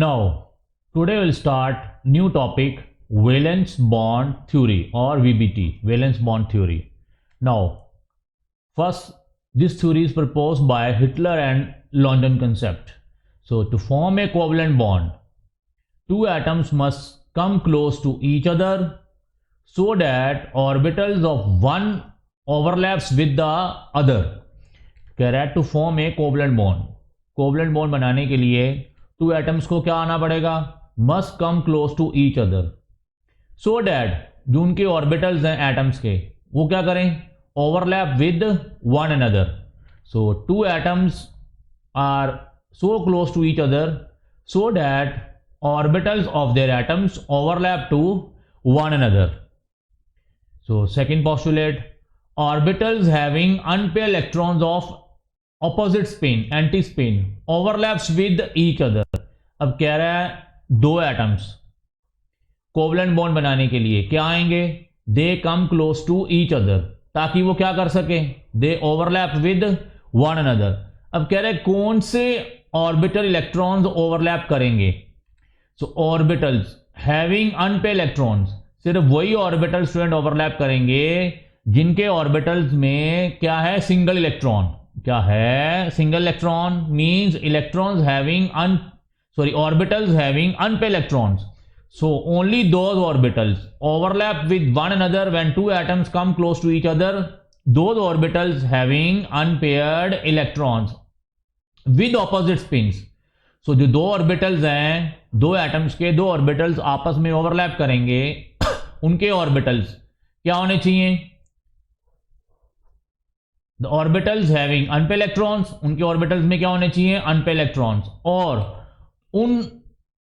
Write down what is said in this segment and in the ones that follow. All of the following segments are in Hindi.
Now, today we'll start new topic, valence bond theory or VBT, valence bond theory. Now, first, this theory is proposed by Hitler and London concept. So, to form a covalent bond, two atoms must come close to each other so that orbitals of one overlaps with the other. कह रहा है to form a covalent bond. Covalent bond बनाने के लिए टू एटम्स को क्या आना पड़ेगा, must come close to each other so that जो उनके ऑर्बिटल्स हैं एटम्स के वो क्या करें, overlap with one another. So two atoms are so close to each other so that orbitals of their atoms overlap to one another. So second postulate, orbitals having unpaired electrons of opposite spin, anti spin, overlaps with each other. अब कह रहा है दो एटम्स कोवलेंट बॉन्ड बनाने के लिए क्या आएंगे, they come close to each other, ताकि वो क्या कर सके, they overlap with one another. अब कह रहे कौन से ऑर्बिटल इलेक्ट्रॉन्स ओवरलैप करेंगे. So orbitals having unpair electrons, सिर्फ वही ऑर्बिटल स्टूडेंट ओवरलैप करेंगे जिनके ऑर्बिटल्स में क्या है, सिंगल इलेक्ट्रॉन. क्या है single electron, means electrons having orbitals having unpair electrons. So only those orbitals overlap with one another when two atoms come close to each other, those orbitals having unpaired electrons with opposite spins. So जो दो ऑर्बिटल्स हैं, दो एटम्स के दो ऑर्बिटल्स आपस में ओवरलैप करेंगे, उनके ऑर्बिटल्स क्या होने चाहिए, the orbitals having unpair electrons, उनके ऑर्बिटल्स में क्या होने चाहिए, अनपेयर इलेक्ट्रॉन्स. और उन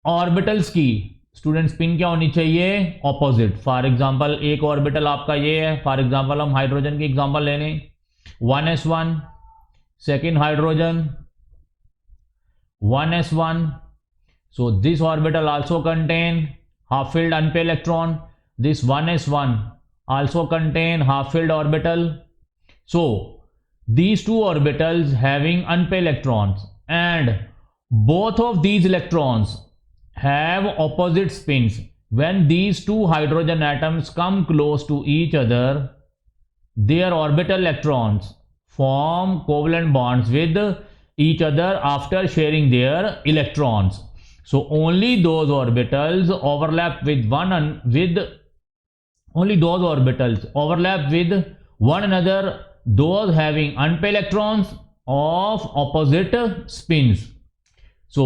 ऑर्बिटल्स की स्टूडेंट स्पिन क्या होनी चाहिए, ऑपोजिट. फॉर एग्जांपल एक ऑर्बिटल आपका ये है, फॉर एग्जांपल हम हाइड्रोजन की एग्जांपल ले लें, 1s1, second hydrogen 1s1. So this orbital also contain half filled unpaired electron, this 1s1 also contain half filled orbital. So these two orbitals having unpaired electrons and both of these electrons have opposite spins. When these two hydrogen atoms come close to each other, their orbital electrons form covalent bonds with each other after sharing their electrons. So only those orbitals overlap with one another, those having unpaired electrons of opposite spins. So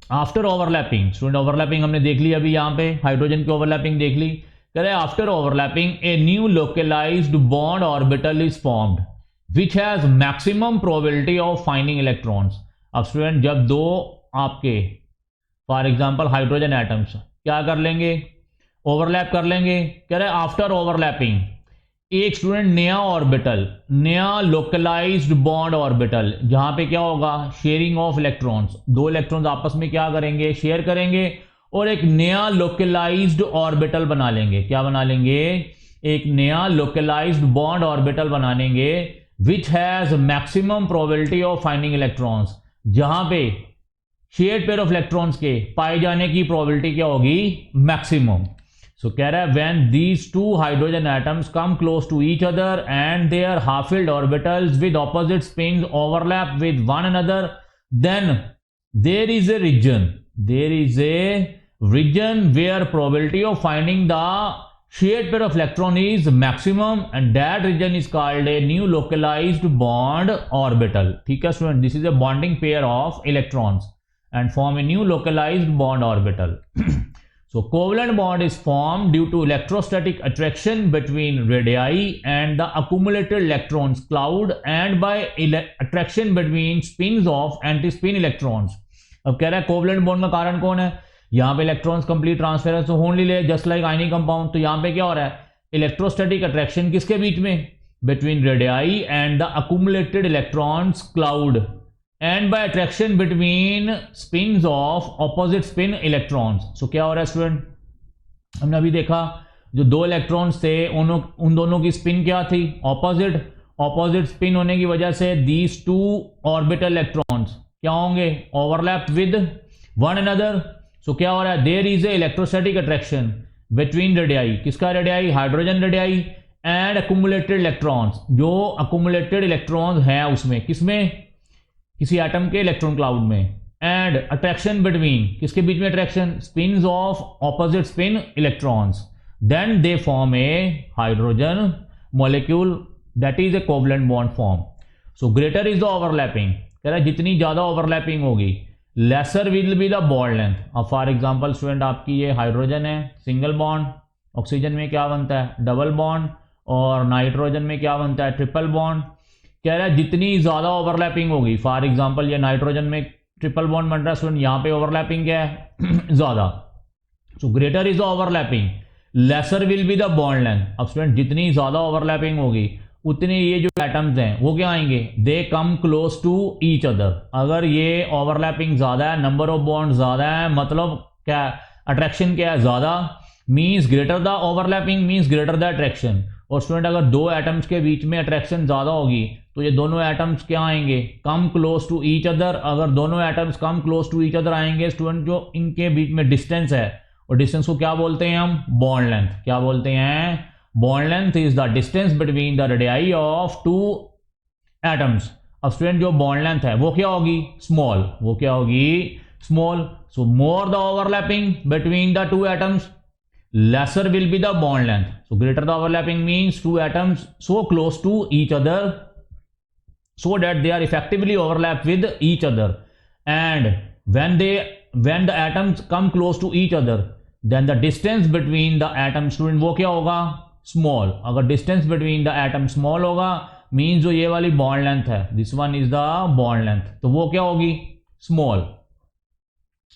after overlapping, student overlapping हमने देख ली, अभी यहाँ पे हाइड्रोजन की overlapping देख ली. कह रहे after overlapping a new localized bond orbital is formed which has maximum probability of finding electrons. अब स्टूडेंट जब दो आपके फॉर एग्जाम्पल हाइड्रोजन एटम्स क्या कर लेंगे, ओवरलैप कर लेंगे. कह रहे आफ्टर ओवरलैपिंग एक स्टूडेंट नया ऑर्बिटल, नया लोकलाइज्ड बॉन्ड ऑर्बिटल, जहां पे क्या होगा, शेयरिंग ऑफ इलेक्ट्रॉन्स, दो इलेक्ट्रॉन्स आपस में क्या करेंगे, शेयर करेंगे और एक नया लोकलाइज्ड ऑर्बिटल बना लेंगे. क्या बना लेंगे, एक नया लोकलाइज्ड बॉन्ड ऑर्बिटल बना लेंगे which has maximum probability of finding electrons, जहां पे शेयर्ड पेयर ऑफ इलेक्ट्रॉन्स के पाए जाने की प्रोबेबिलिटी क्या होगी, मैक्सिमम. सो कह रहा है when these two hydrogen atoms come close to each other and their half filled orbitals with opposite spins overlap with one another, then there is a region where probability of finding the shared pair of electron is maximum and that region is called a new localized bond orbital. ठीक है student, this is a bonding pair of electrons and form a new localized bond orbital. So covalent bond is formed due to electrostatic attraction between radii and the accumulated electrons cloud and by attraction between spins of antispin electrons. अब कह रहा है covalent bond का कारण कौन है, यहां पे इलेक्ट्रॉन्स कंप्लीट ट्रांसफेरेंस होने ले जस्ट लाइक आयनिक कंपाउंड. तो यहां पे क्या हो रहा है, इलेक्ट्रोस्टैटिक अट्रैक्शन किसके बीच में, between radii and the accumulated electrons cloud and by attraction between spins of opposite spin electrons. So क्या हो रहा है स्टूडेंट, हमने अभी देखा जो दो इलेक्ट्रॉन्स थे उन दोनों की स्पिन क्या थी, ऑपोजिट स्पिन होने की वजह से दीज टू ऑर्बिटल इलेक्ट्रॉन्स क्या होंगे, overlap with one another. So क्या हो रहा है, there is a electrostatic attraction between radii, किसका radii, hydrogen radii, and accumulated electrons, जो अकुमुलेटेड इलेक्ट्रॉन्स हैं उसमें, किसमें, किसी एटम के इलेक्ट्रॉन क्लाउड में, एंड अट्रैक्शन बिटवीन, किसके बीच में attraction, spins of opposite spin electrons, then they form a hydrogen molecule that is a covalent bond form. So greater is the overlapping, कह रहा है जितनी ज्यादा ओवरलैपिंग होगी laser will be the bond length. अब फॉर एग्जांपल स्टूडेंट आपकी ये हाइड्रोजन है सिंगल बॉन्ड, ऑक्सीजन में क्या बनता है डबल बॉन्ड, और नाइट्रोजन में क्या बनता है ट्रिपल बॉन्ड। कह रहा है जितनी ज्यादा ओवरलैपिंग होगी, फॉर एग्जांपल ये नाइट्रोजन में ट्रिपल बॉन्ड बन रहा है स्टूडेंट, यहाँ पे ओवरलैपिंग क्या है ज्यादा। So greater is the overlapping lesser will be the bond length. अब स्टूडेंट जितनी ज्यादा ओवरलैपिंग होगी उतने ये जो एटम्स हैं वो क्या आएंगे, they come close to each other. अगर ये ओवरलैपिंग ज्यादा है, नंबर ऑफ बॉन्ड ज्यादा है, मतलब क्या अट्रैक्शन क्या है ज्यादा, means greater the overlapping means greater the attraction. और स्टूडेंट अगर दो एटम्स के बीच में अट्रैक्शन ज्यादा होगी तो ये दोनों एटम्स क्या आएंगे, come close to each other. अगर दोनों atoms come close to each other आएंगे स्टूडेंट, जो इनके बीच में डिस्टेंस है, और डिस्टेंस को क्या बोलते हैं हम, बॉन्ड लेंथ। क्या बोलते हैं, bond length is the distance between the radii of two atoms. अब स्टूडेंट जो बॉन्ड लेंथ है वो क्या होगी, स्मॉल, वो क्या होगी small. So more the overlapping between the two atoms lesser will be the bond length. So greater the overlapping means two atoms so close to each other so that they are effectively overlap with each other, and when the atoms come close to each other then the distance between the atoms, student वो क्या होगा small। अगर distance between the atoms small होगा means जो ये वाली bond length है, this one is the bond length, तो वो क्या होगी small।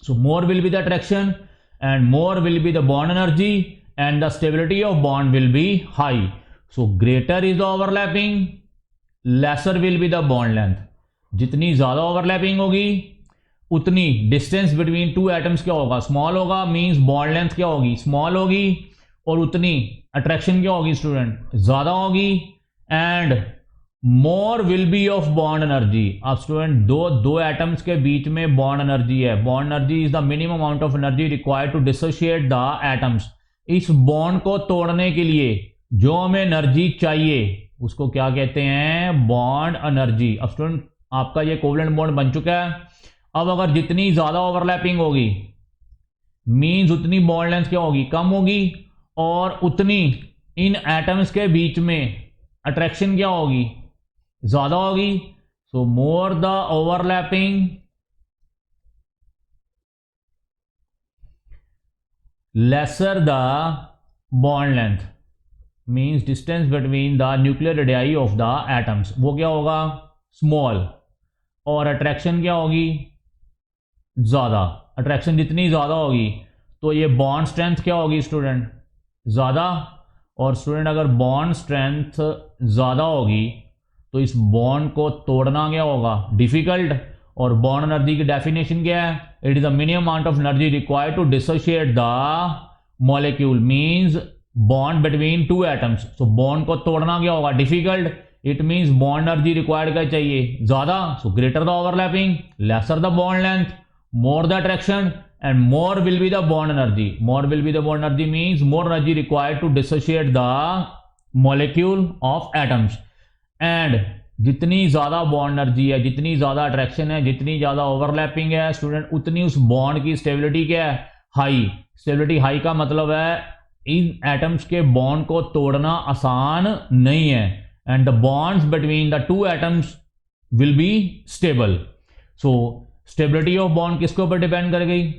So more will be the attraction and more will be the bond energy and the stability of bond will be high. So greater is the overlapping, lesser will be the bond length. जितनी ज्यादा ओवरलैपिंग होगी उतनी डिस्टेंस बिटवीन टू एटम्स क्या होगा, स्मॉल होगा, मींस बॉन्ड लेंथ क्या होगी स्मॉल होगी, और उतनी अट्रैक्शन क्या होगी स्टूडेंट ज्यादा होगी, and more will be of bond energy. अब स्टूडेंट दो एटम्स के बीच में बॉन्ड एनर्जी है, bond energy is the minimum amount of energy required to dissociate the atoms. इस बॉन्ड को तोड़ने के लिए जो हमें एनर्जी चाहिए उसको क्या कहते हैं, बॉन्ड एनर्जी। अब स्टूडेंट आपका ये कोवलेंट बॉन्ड बन चुका है। अब अगर जितनी ज्यादा ओवरलैपिंग होगी मींस उतनी बॉन्ड लेंथ क्या होगी कम होगी, और उतनी इन एटम्स के बीच में अट्रैक्शन क्या होगी ज्यादा होगी। So more the overlapping lesser the bond length means distance between the nuclear radii of the atoms, वो क्या होगा स्मॉल, और अट्रैक्शन क्या होगी ज्यादा। अट्रैक्शन जितनी ज्यादा होगी तो ये बॉन्ड स्ट्रेंथ क्या होगी स्टूडेंट ज्यादा, और स्टूडेंट अगर बॉन्ड स्ट्रेंथ ज्यादा होगी तो इस बॉन्ड को तोड़ना क्या होगा डिफिकल्ट। और बॉन्ड एनर्जी की डेफिनेशन क्या है, it is the minimum amount of energy required to dissociate the molecule means bond between two atoms. So bond को तोड़ना क्या होगा difficult, it means bond energy required क्या चाहिए ज्यादा। So greater the overlapping lesser the bond length, more the attraction and more will be the bond energy. More will be the bond energy means more energy required to dissociate the molecule of atoms. And जितनी ज्यादा बॉन्ड एनर्जी है, जितनी ज्यादा अट्रैक्शन है, जितनी ज्यादा ओवरलैपिंग है स्टूडेंट, उतनी उस बॉन्ड की स्टेबिलिटी क्या है हाई। स्टेबिलिटी हाई का मतलब है इन एटम्स के बॉन्ड को तोड़ना आसान नहीं है, and the bonds between the two atoms will be stable. So stability of bond किसके ऊपर डिपेंड कर गई,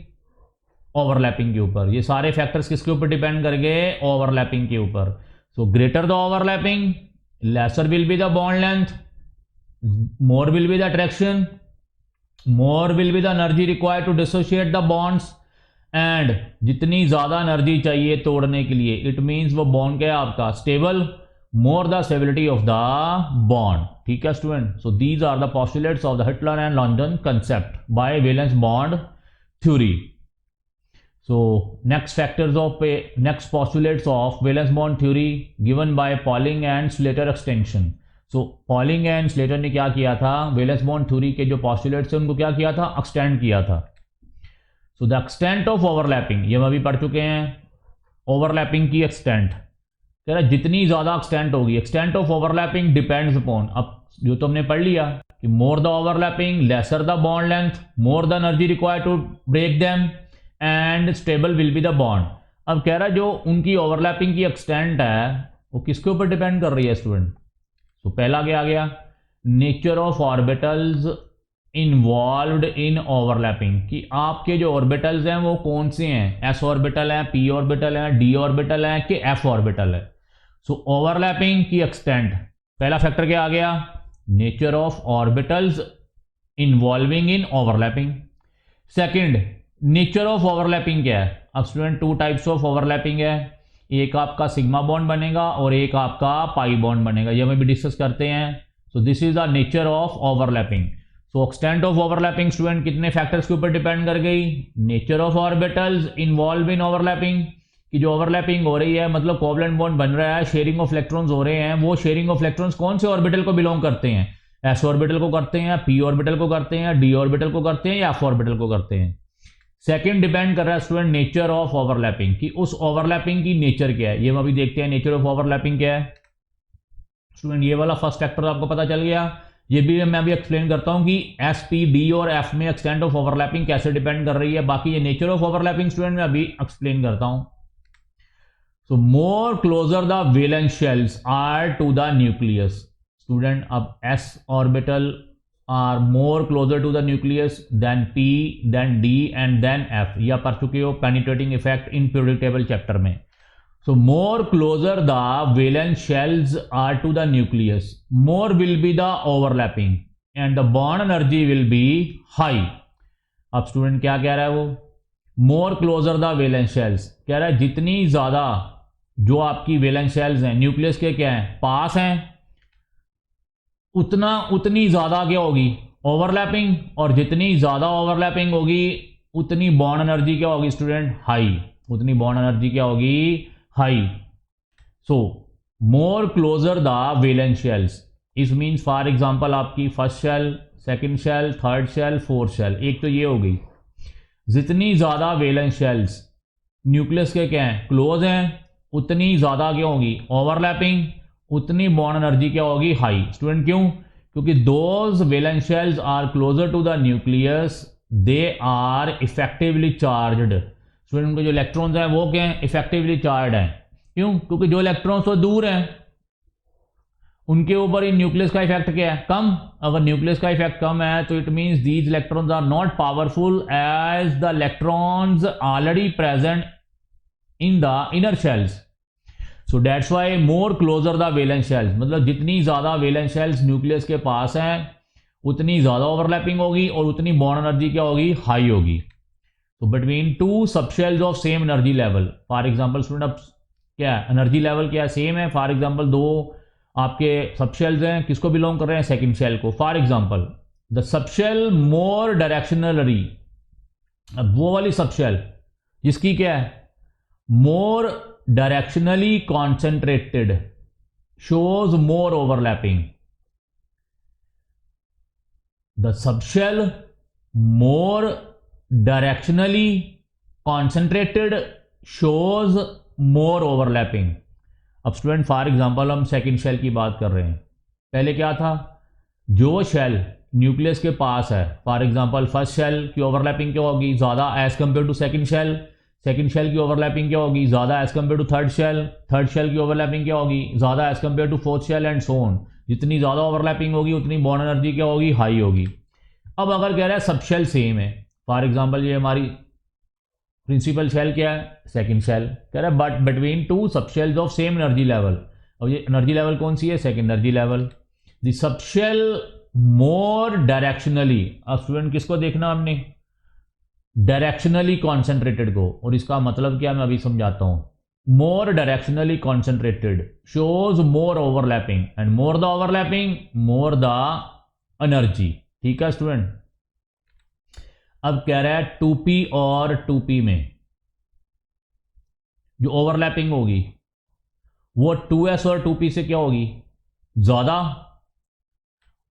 ओवरलैपिंग के ऊपर। ये सारे फैक्टर्स किसके ऊपर डिपेंड कर गए, ओवरलैपिंग के ऊपर। So greater the overlapping lesser will be the bond length, more will be the attraction, more will be the energy required to dissociate the bonds, and जितनी ज्यादा एनर्जी चाहिए तोड़ने के लिए, इट मींस वो बॉन्ड क्या है आपका stable, more the stability of the bond. ठीक है student, so these are the postulates of the Heitler and London concept by valence bond theory. So next postulates of valence bond theory given by Pauling and Slater extension. So Pauling and Slater ने क्या किया था, valence bond theory के जो postulates हैं उनको क्या किया था, extend किया था। So the extent of overlapping, ये हम अभी पढ़ चुके हैं, ओवरलैपिंग की एक्सटेंट कह रहा है जितनी ज्यादा एक्सटेंट होगी, extent of overlapping depends upon, अब जो तो हमने पढ़ लिया कि more the overlapping lesser the bond length, more the energy required to break them and stable will be the bond. अब कह रहा है जो उनकी ओवरलैपिंग की एक्सटेंट है वो किसके ऊपर डिपेंड कर रही है स्टूडेंट। तो पहला क्या आ गया, nature of orbitals involved in overlapping, कि आपके जो ऑर्बिटल्स हैं वो कौन से हैं, एस ऑर्बिटल है, पी ऑर्बिटल है, डी ऑर्बिटल है कि एफ ऑर्बिटल है। सो ओवरलैपिंग की एक्सटेंट, पहला फैक्टर क्या आ गया, nature of orbitals involving in overlapping. Second, nature of overlapping क्या है। अब student two types of overlapping है, एक आपका सिग्मा बॉन्ड बनेगा और एक आपका पाई बॉन्ड बनेगा, ये हम भी डिस्कस करते हैं। So this is the nature of overlapping. So extent of overlapping student कितने फैक्टर्स के ऊपर डिपेंड कर गई, nature of orbitals involve in overlapping, कि जो ओवरलैपिंग हो रही है मतलब कोवलेंट बॉन्ड बन रहा है, शेयरिंग ऑफ इलेक्ट्रॉन्स हो रहे हैं, वो शेयरिंग ऑफ इलेक्ट्रॉन्स कौन से ऑर्बिटल को बिलोंग करते हैं, एस ऑर्बिटल को करते हैं, पी ऑर्बिटल को करते हैं, डी ऑर्बिटल को करते हैं या एफ ऑर्बिटल को करते हैं। सेकंड डिपेंड कर रहा है स्टूडेंट नेचर ऑफ ओवरलैपिंग, कि उस ओवरलैपिंग की नेचर क्या है, ये हम अभी देखते हैं नेचर ऑफ ओवरलैपिंग क्या है। स्टूडेंट ये वाला फर्स्ट फैक्टर आपको पता चल गया, ये भी मैं अभी एक्सप्लेन करता हूं कि एस, पी, डी और एफ में एक्सटेंट ऑफ ओवरलैपिंग कैसे डिपेंड कर रही है। बाकी ये नेचर ऑफ ओवरलैपिंग स्टूडेंट मैं अभी एक्सप्लेन करता हूं। So more closer the valence shells are to the nucleus. Student अब s orbital are more closer to the nucleus than p, then d and then f, या पढ़ चुके हो penetrating effect in periodic table chapter में। So more closer the valence shells are to the nucleus, more will be the overlapping and the bond energy will be high. अब स्टूडेंट क्या कह रहा है वो, more closer the valence shells कह रहा है जितनी ज्यादा जो आपकी valence shells हैं न्यूक्लियस के क्या हैं पास हैं, उतनी ज्यादा क्या होगी ओवरलैपिंग, और जितनी ज्यादा ओवरलैपिंग होगी उतनी बॉन्ड एनर्जी क्या होगी स्टूडेंट हाई, उतनी बॉन्ड एनर्जी क्या होगी high. So more closer the valence shells, इस मीन्स फॉर एग्जांपल आपकी first shell, second shell, third shell, fourth shell, एक तो ये हो गई, जितनी ज्यादा वैलेंस शेल्स न्यूक्लियस के क्या हैं क्लोज हैं उतनी ज्यादा क्या होगी ओवरलैपिंग, उतनी बॉन्ड एनर्जी क्या होगी हाई। स्टूडेंट क्यों, क्योंकि those valence shells are closer to the nucleus they are effectively charged. Student उनके जो इलेक्ट्रॉन्स हैं वो क्या हैं इफेक्टिवली चार्ज हैं, क्यों, क्योंकि जो इलेक्ट्रॉन्स तो दूर हैं उनके ऊपर इन न्यूक्लियस का इफेक्ट क्या है कम। अगर न्यूक्लियस का इफेक्ट कम है तो it means these electrons are not powerful as the electrons already present in the inner shells. So that's why more closer the valence shells, मतलब जितनी ज्यादा वैलेंस शेल्स न्यूक्लियस के पास हैं उतनी ज्यादा ओवरलैपिंग होगी और उतनी बॉन्ड एनर्जी क्या होगी हाई होगी। तो between two subshells of same energy level, for example student अब क्या है एनर्जी लेवल क्या सेम है, फॉर एग्जांपल दो आपके सबशेल्स हैं किसको बिलोंग कर रहे हैं सेकंड शेल को। For example the subshell more directionally, अब वो वाली सबशेल जिसकी क्या है more directionally concentrated shows more overlapping, the subshell more directionally concentrated shows more overlapping. अब स्टूडेंट फॉर एग्जांपल हम सेकंड शेल की बात कर रहे हैं, पहले क्या था जो शेल न्यूक्लियस के पास है, फॉर एग्जांपल फर्स्ट शेल की ओवरलैपिंग क्या होगी ज़्यादा as compare to second shell की ओवरलैपिंग क्या होगी ज़्यादा as compare to third shell की ओवरलैपिंग क्या होगी ज़्यादा as compare to fourth shell and so on. जितनी ज़्यादा ओवरलैपिंग होगी उतनी बॉन्ड एनर्जी क्या होगी हाई होगी। अब अगर कह रहा है सब शेल सेम है, फॉर एग्जाम्पल ये हमारी प्रिंसिपल शेल क्या है सेकंड शेल, कह रहा है but between two subshells of same energy level, और ये एनर्जी लेवल कौन सी है second energy level, the subshell more directionally. अब स्टूडेंट किसको देखना हमने डायरेक्शनली कॉन्सेंट्रेटेड को, और इसका मतलब क्या मैं अभी समझाता हूं, more directionally concentrated shows more overlapping and more the overlapping more the energy. ठीक है स्टूडेंट। अब कह रहा है 2p और 2p में जो ओवरलैपिंग होगी वो 2s और 2p से क्या होगी ज्यादा,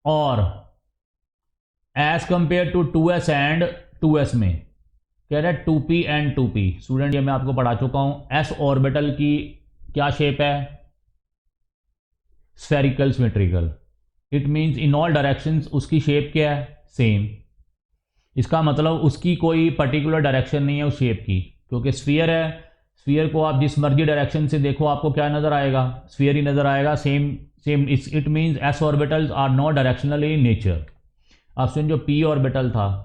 और as compare to 2s and 2s में कह रहा है 2p एंड 2p। स्टूडेंट ये मैं आपको पढ़ा चुका हूं। s ऑर्बिटल की क्या शेप है? Spherical symmetrical. It means in all directions उसकी शेप क्या है? सेम। इसका मतलब उसकी कोई पर्टिकुलर डायरेक्शन नहीं है उस शेप की, क्योंकि स्फीयर है। स्फीयर को आप जिस मर्जी डायरेक्शन से देखो आपको क्या नजर आएगा? स्फीयर ही नजर आएगा। Same same it means S orbitals are not directional in nature. अब सुन, जो पी ऑर्बिटल था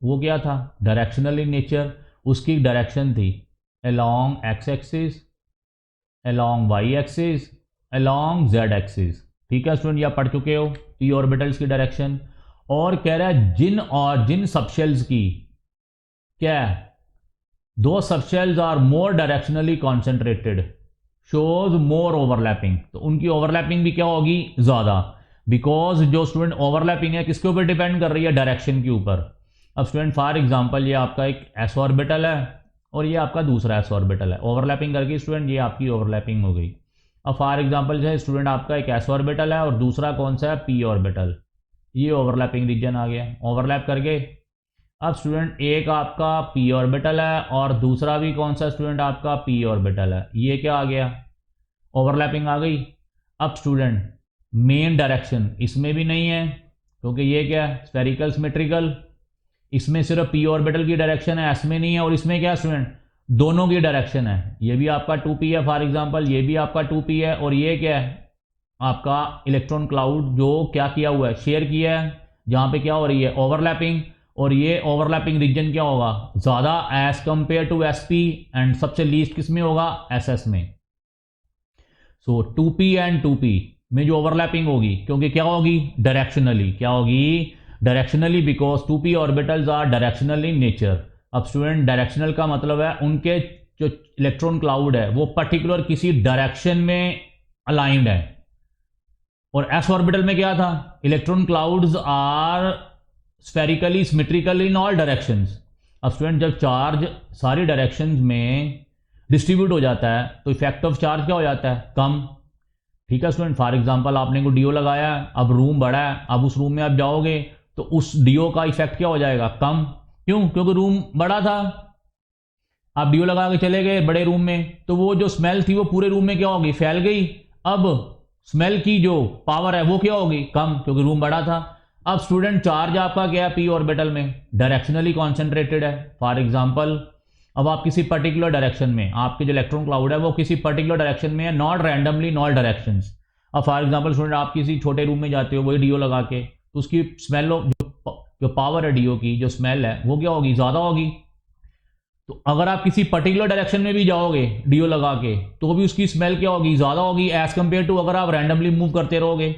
वो क्या था? Directional in nature. उसकी डायरेक्शन थी along X axis, along Y axis, along Z axis. ठीक है स्टूडेंट, ये आप पढ़ चुके हो पी ऑर्बिटल्स की डायरेक्शन। और कह रहा है जिन सबशेल्स की क्या है? दो subshells are more directionally concentrated shows more overlapping. तो उनकी ओवरलैपिंग भी क्या होगी? ज्यादा। बिकॉज जो स्टूडेंट ओवरलैपिंग है किसके ऊपर डिपेंड कर रही है? डायरेक्शन के ऊपर। अब स्टूडेंट फॉर एग्जांपल ये आपका एक एस ऑर्बिटल है और ये आपका दूसरा एस ऑर्बिटल है। ओवरलैपिंग करके स्टूडेंट ये आपकी ओवरलैपिंग हो गई। अब फॉर एग्जांपल जो है स्टूडेंट आपका एक एस ऑर्बिटल है और दूसरा कौन सा है? P orbital. ये ओवरलैपिंग रीजन आ गया। ओवरलैप करके अब स्टूडेंट एक आपका पी ऑर्बिटल है और दूसरा भी कौन सा स्टूडेंट आपका? पी ऑर्बिटल है। ये क्या आ गया? ओवरलैपिंग आ गई। अब स्टूडेंट मेन डायरेक्शन इसमें भी नहीं है, क्योंकि ये क्या है? Spherical symmetrical. इसमें सिर्फ पी ऑर्बिटल की डायरेक्शन है, एस में नहीं है। और इसमें क्या स्टूडेंट? दोनों की डायरेक्शन है। ये भी आपका 2p है फॉर एग्जांपल, ये भी आपका 2p है। और ये क्या है? आपका इलेक्ट्रॉन क्लाउड जो क्या किया हुआ है? शेयर किया है। जहां पे क्या हो रही है? ओवरलैपिंग। और ये ओवरलैपिंग रीजन क्या होगा? ज्यादा as compare to SP, and सबसे लीस्ट किस में होगा? एसएस में। सो 2p एंड 2p में जो ओवरलैपिंग होगी, क्योंकि क्या होगी? डायरेक्शनली। क्या होगी? Directionally, because 2p orbitals are directional in nature. अब स्टूडेंट डायरेक्शनल का मतलब है उनके जो इलेक्ट्रॉन क्लाउड है वो पर्टिकुलर किसी डायरेक्शन में अलाइंड है। और एस ऑर्बिटल में क्या था? Electron clouds are spherically symmetrical in all directions. अब स्टूडेंट जब चार्ज सारी डायरेक्शंस में डिस्ट्रीब्यूट हो जाता है तो इफेक्ट ऑफ चार्ज क्या हो जाता है? कम। ठीक है स्टूडेंट, फॉर एग्जांपल आपने को डीओ लगाया, अब रूम बड़ा है, अब उस रूम में आप जाओगे तो उस डीओ का इफेक्ट क्या हो जाएगा? कम। क्यों? क्योंकि रूम बड़ा था। आप डीओ लगा के चले गए बड़े रूम में तो वो जो स्मेल थी वो पूरे रूम में क्या होगी? फैल गई। अब स्मेल की जो पावर है वो क्या होगी? कम, क्योंकि रूम बड़ा था। अब स्टूडेंट चार्ज आपका क्या है? पी ऑर्बिटल में डायरेक्शनली कॉन्सेंट्रेटेड है। फॉर एग्जांपल अब आप किसी पर्टिकुलर डायरेक्शन में, आपके जो इलेक्ट्रॉन क्लाउड है वो किसी पर्टिकुलर डायरेक्शन में है, not randomly in all directions. अब फॉर एग्जांपल स्टूडेंट आप किसी छोटे रूम में जाते हो वही डीओ लगा के, तो उसकी स्मेल जो पावर है डीओ की, जो स्मेल है वो क्या होगी? ज्यादा होगी। तो अगर आप किसी पर्टिकुलर डायरेक्शन में भी जाओगे डीओ लगा के तो भी उसकी स्मेल क्या होगी? ज्यादा होगी एज कंपेयर टू अगर आप रैंडमली मूव करते रहोगे।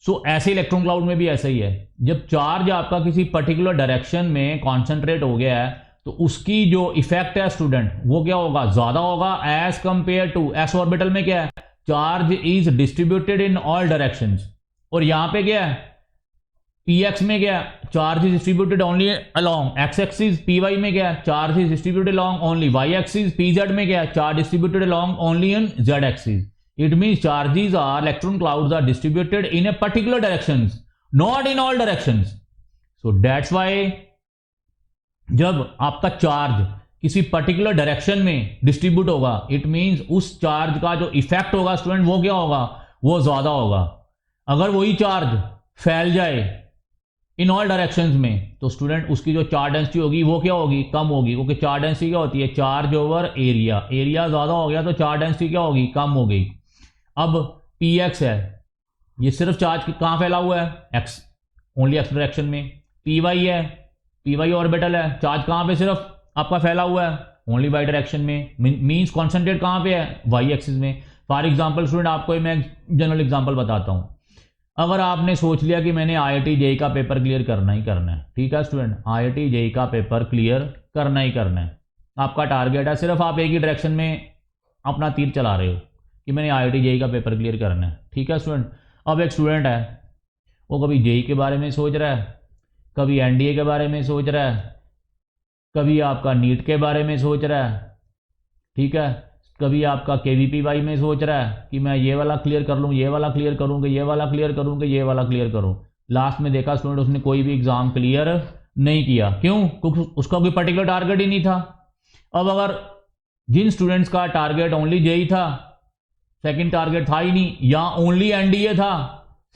सो ऐसे इलेक्ट्रॉन क्लाउड में भी ऐसा ही है। जब चार्ज आपका किसी पर्टिकुलर डायरेक्शन में कॉन्सेंट्रेट हो गया है तो उसकी जो इफेक्ट है स्टूडेंट वो क्या होगा? ज्यादा होगा as compare to S orbital में क्या है? Charge is distributed in all directions. और यहां पे क्या है? px में क्या है? Charge is distributed only along X axis. py में क्या है? Charge is distributed along only y axis. pz में क्या है? Charge distributed along only in z axis. It means charges are electron clouds are distributed in a particular directions, not in all directions. So that's why जब आपका चार्ज किसी पर्टिकुलर डायरेक्शन में डिस्ट्रीब्यूट होगा, इट मींस उस चार्ज का जो इफेक्ट होगा स्टूडेंट वो क्या होगा? वो ज्यादा होगा। अगर वही चार्ज फैल जाए इन ऑल डायरेक्शंस में तो स्टूडेंट उसकी जो चार्ज डेंसिटी होगी वो क्या होगी? कम होगी, क्योंकि चार्ज डेंसिटी क्या होती है? Charge over area. एरिया ज्यादा हो गया तो चार्ज डेंसिटी क्या होगी? कम हो गई। अब px है, ये सिर्फ चार्ज कहां फैला हुआ है? x, ओनली एक्स डायरेक्शन में। py है, py ऑर्बिटल है, चार्ज कहां पे सिर्फ आपका फैला हुआ है? ओनली वाई डायरेक्शन में। मींस कॉन्सेंट्रेट कहां पे है? वाई एक्सिस में। फॉर एग्जांपल स्टूडेंट आपको मैं जनरल एग्जांपल बताता हूं। अगर आपने सोच लिया कि मैंने IIT JEE का पेपर क्लियर करना ही करना है, ठीक है स्टूडेंट, IIT JEE का पेपर क्लियर करना ही करना है, आपका टारगेट है, सिर्फ आप एक ही डायरेक्शन में अपना तीर चला रहे हो कि मैंने IIT JEE का पेपर क्लियर करना है, ठीक है स्टूडेंट। अब एक स्टूडेंट है वो कभी JEE के बारे में सोच रहा है, कभी NDA के बारे में सोच रहा है, कभी आपका नीट के बारे में सोच रहा है, ठीक है, कभी आपका KVPY में सोच रहा है कि मैं ये वाला क्लियर कर लूँ, ये वाला क्लियर करूँगा, ये वाला क्लियर करूँगा, ये वाला क्लियर करूँ। लास्ट में देखा स्टूडेंट उसने कोई भी एग्जाम क्लियर नहीं किया। क्यों? क्योंकि उसका कोई पर्टिकुलर टारगेट ही नहीं था। अब अगर जिन स्टूडेंट्स का टारगेट ओनली जेई था, सेकंड टारगेट था ही नहीं, या ओनली एनडीए था,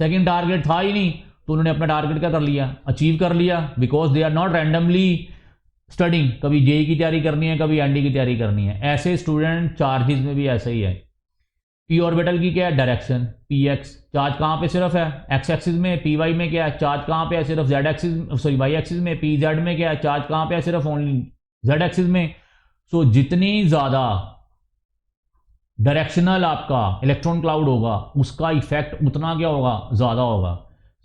सेकंड टारगेट था ही नहीं, तो उन्होंने अपना टारगेट क्या कर लिया, अचीव कर लिया, because they are not randomly studying. कभी जेई की तैयारी करनी है, कभी एनडी की तैयारी करनी है। ऐसे स्टूडेंट चार्जेस में भी ऐसा ही है। पी ऑर्बिटल की क्या है, डायरेक्शन पी एक्स, चार्ज कहाँ पे सिर्फ है एक्स एक्सिस में। पी वाई में क्या है, चार्ज कहाँ पे है, सिर्फ Z axis, sorry Y axis में। पी जेड में क्या है, चार्ज कहाँ पे है, सिर्फ ओनली जेड एक्सिस में। सो जितनी ज्यादा डायरेक्शनल आपका इलेक्ट्रॉन क्लाउड होगा, उसका इफेक्ट उतना क्या होगा, ज्यादा होगा।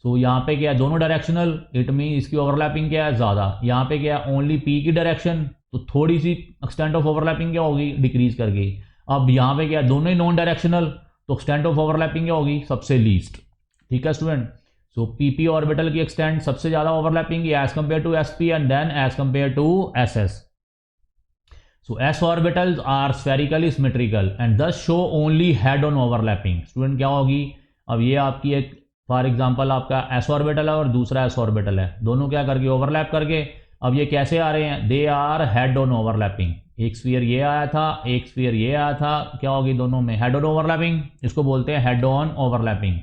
सो यहाँ पे क्या है, दोनों डायरेक्शनल, इट मीन इसकी ओवरलैपिंग क्या है, ज्यादा। यहाँ पे क्या है, ओनली पी की डायरेक्शन, तो थोड़ी सी एक्सटेंट ऑफ ओवरलैपिंग क्या होगी, डिक्रीज करके। अब यहाँ पे क्या है, दोनों ही नॉन डायरेक्शनल, तो एक्सटेंट ऑफ ओवरलैपिंग क्या होगी, सबसे लीस्ट। ठीक है स्टूडेंट। सो पीपी ऑर्बिटल की एक्सटेंट सबसे ज्यादा overlapping as compare to SP and then as compare to SS. So s orbitals are spherically symmetrical and thus show only head-on overlapping. Student क्या होगी, अब ये आपकी एक फॉर एग्जांपल आपका s ऑर्बिटल है और दूसरा s ऑर्बिटल है, दोनों क्या करके ओवरलैप करके, अब ये कैसे आ रहे हैं, they are head on overlapping. एक स्फीयर ये आया था, एक स्फीयर ये आया था, क्या होगी दोनों में हेड ऑन ओवरलैपिंग, इसको बोलते हैं head on overlapping.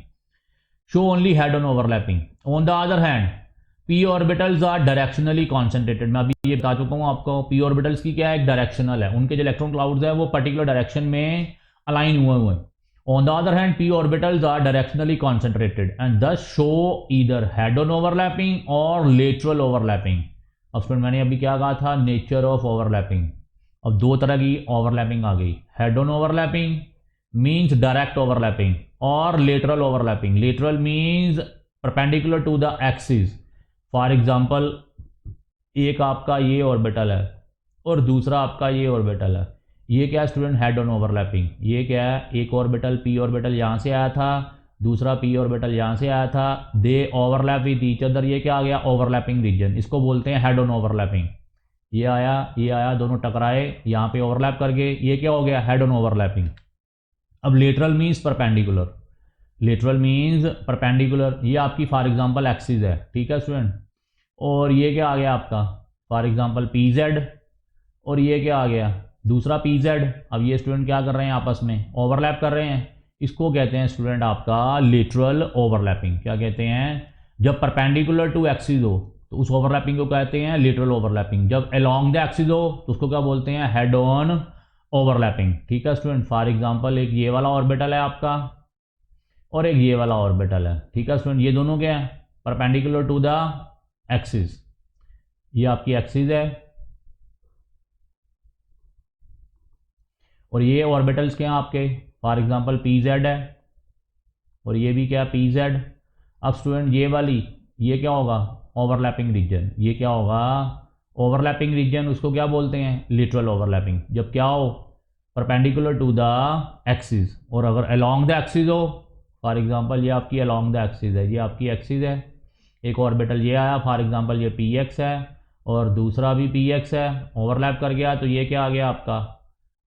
Show only head on overlapping. On the other hand P orbitals are directionally concentrated. मैं अभी ये बता चुका हूँ आपको, पी ऑर्बिटल्स की क्या है, एक डायरेक्शनल है, उनके जो इलेक्ट्रॉन क्लाउड्स है वो पर्टिकुलर डायरेक्शन में अलाइन हुए हुए हैं। On the other hand P orbitals are directionally concentrated and thus show either head on overlapping और लेटरल ओवरलैपिंग। अब स्टूडेंट मैंने अभी क्या कहा था, नेचर ऑफ ओवरलैपिंग। अब दो तरह की ओवरलैपिंग आ गई, head on overlapping means direct overlapping, और lateral overlapping. Lateral means perpendicular to the axis. For example एक आपका ये ऑर्बिटल है और दूसरा आपका ये ऑर्बिटल है, ये क्या है स्टूडेंट, हेड ऑन ओवरलैपिंग। ये क्या है, एक ऑर्बिटल पी ऑर्बिटल यहाँ से आया था, दूसरा पी ऑर्बिटल यहाँ से आया था, दे ओवरलैप विद ईच अदर, ये क्या आ गया, ओवरलैपिंग रीजन, इसको बोलते हैं हेड ऑन ओवरलैपिंग। ये आया, दोनों टकराए, यहाँ पे ओवरलैप करके, ये क्या हो गया, हेड ऑन ओवरलैपिंग। अब lateral means perpendicular, lateral means perpendicular, ये आपकी फॉर एग्जाम्पल एक्सिस है, ठीक है स्टूडेंट। और ये क्या आ गया आपका, फॉर एग्जाम्पल पी जेड, और ये क्या आ गया, दूसरा पी जेड। अब ये स्टूडेंट क्या कर रहे हैं, आपस में ओवरलैप कर रहे हैं, इसको कहते हैं स्टूडेंट आपका लेटरल ओवरलैपिंग। क्या कहते हैं, जब परपेंडिकुलर टू एक्सिस हो तो उस ओवरलैपिंग को कहते हैं लेटरल ओवरलैपिंग, जब अलोंग द एक्सिस हो तो उसको क्या बोलते हैं, हेड ऑन ओवरलैपिंग। ठीक है स्टूडेंट। फॉर एग्जाम्पल एक ये वाला ऑर्बिटल है आपका और एक ये वाला ऑर्बिटल है, ठीक है स्टूडेंट, ये दोनों क्या है, परपेंडिकुलर टू द एक्सिस। ये आपकी एक्सिस है और ये ऑर्बिटल्स क्या हैं आपके, फॉर एग्जांपल पी जेड है और ये भी क्या, पी जेड। अब स्टूडेंट ये वाली, ये क्या होगा, ओवरलैपिंग रीजन, ये क्या होगा, ओवरलैपिंग रीजन, उसको क्या बोलते हैं, लिटरल ओवरलैपिंग। जब क्या हो, परपेंडिकुलर टू द एक्सिस, और अगर अलोंग द एक्सिस हो, फॉर एग्जांपल ये आपकी अलोंग द एक्सिस है, ये आपकी एक्सिस है, एक ऑर्बिटल ये आया, फॉर एग्जांपल ये पी एक्स है और दूसरा भी पी एक्स है, ओवरलैप कर गया, तो ये क्या आ गया आपका,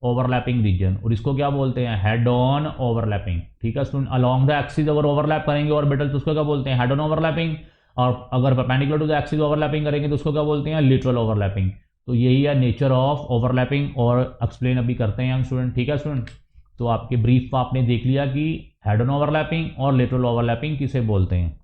ओवरलैपिंग रीजन, और इसको क्या बोलते हैं, हेड ऑन ओवरलैपिंग। ठीक है स्टूडेंट। अलोंग द एक्सिस अगर ओवरलैप करेंगे ऑर्बिटल तो उसको क्या बोलते हैं, हेड ऑन ओवरलैपिंग, और अगर perpendicular to the axis overlapping करेंगे तो उसको क्या बोलते हैं, लिटरल ओवरलैपिंग। तो यही है नेचर ऑफ ओवरलैपिंग, और एक्सप्लेन अभी करते हैं हम स्टूडेंट। ठीक है स्टूडेंट। तो आपके ब्रीफ में आपने देख लिया कि हेड ऑन ओवरलैपिंग और लिटरल ओवरलैपिंग किसे बोलते हैं।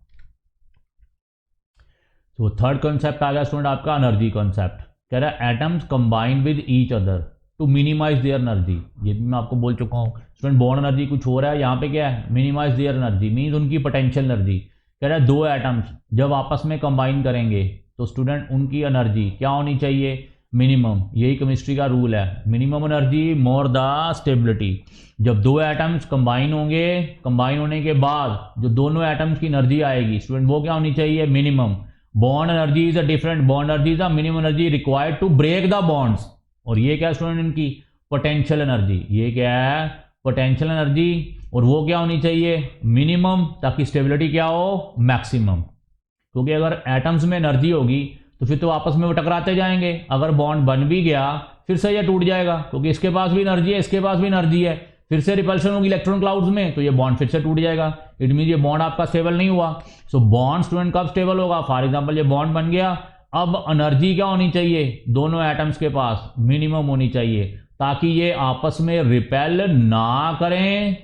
तो थर्ड कॉन्सेप्ट आ गया स्टूडेंट आपका एनर्जी कॉन्सेप्ट। कह रहा है atoms combine with each other to minimize their energy. ये भी मैं आपको बोल चुका हूँ स्टूडेंट, बॉन्ड एनर्जी कुछ हो रहा है, यहाँ पे क्या है, मिनिमाइज देयर एनर्जी मीन्स उनकी पोटेंशियल एनर्जी। कह रहा है दो एटम्स जब आपस में कंबाइन करेंगे तो स्टूडेंट उनकी एनर्जी क्या होनी चाहिए, मिनिमम। यही केमिस्ट्री का रूल है, minimum energy more the stability. जब दो एटम्स कंबाइन होंगे, कंबाइन होने के बाद जो दोनों एटम्स की एनर्जी आएगी स्टूडेंट वो क्या होनी चाहिए, minimum. Bond energy is a different, bond energy is a minimum energy required to break the bonds. और ये क्या स्टूडेंट, इनकी पोटेंशियल एनर्जी, ये क्या है, पोटेंशियल एनर्जी, और वो क्या होनी चाहिए, मिनिमम, ताकि स्टेबिलिटी क्या हो, मैक्सिमम। क्योंकि अगर एटम्स में एनर्जी होगी तो फिर तो आपस में वो टकराते जाएंगे, अगर बॉन्ड बन भी गया फिर से ये टूट जाएगा, क्योंकि इसके पास भी एनर्जी है, इसके पास भी एनर्जी है, फिर से रिपल्शन होगी इलेक्ट्रॉन क्लाउड्स में, तो ये बॉन्ड फिर से टूट जाएगा। इट मीन ये बॉन्ड आपका स्टेबल नहीं हुआ। सो बॉन्ड स्टूडेंट कब स्टेबल होगा, फॉर एग्जांपल ये बॉन्ड बन गया, अब एनर्जी क्या होनी चाहिए दोनों एटम्स के पास, मिनिमम होनी चाहिए, ताकि ये आपस में रिपेल ना करें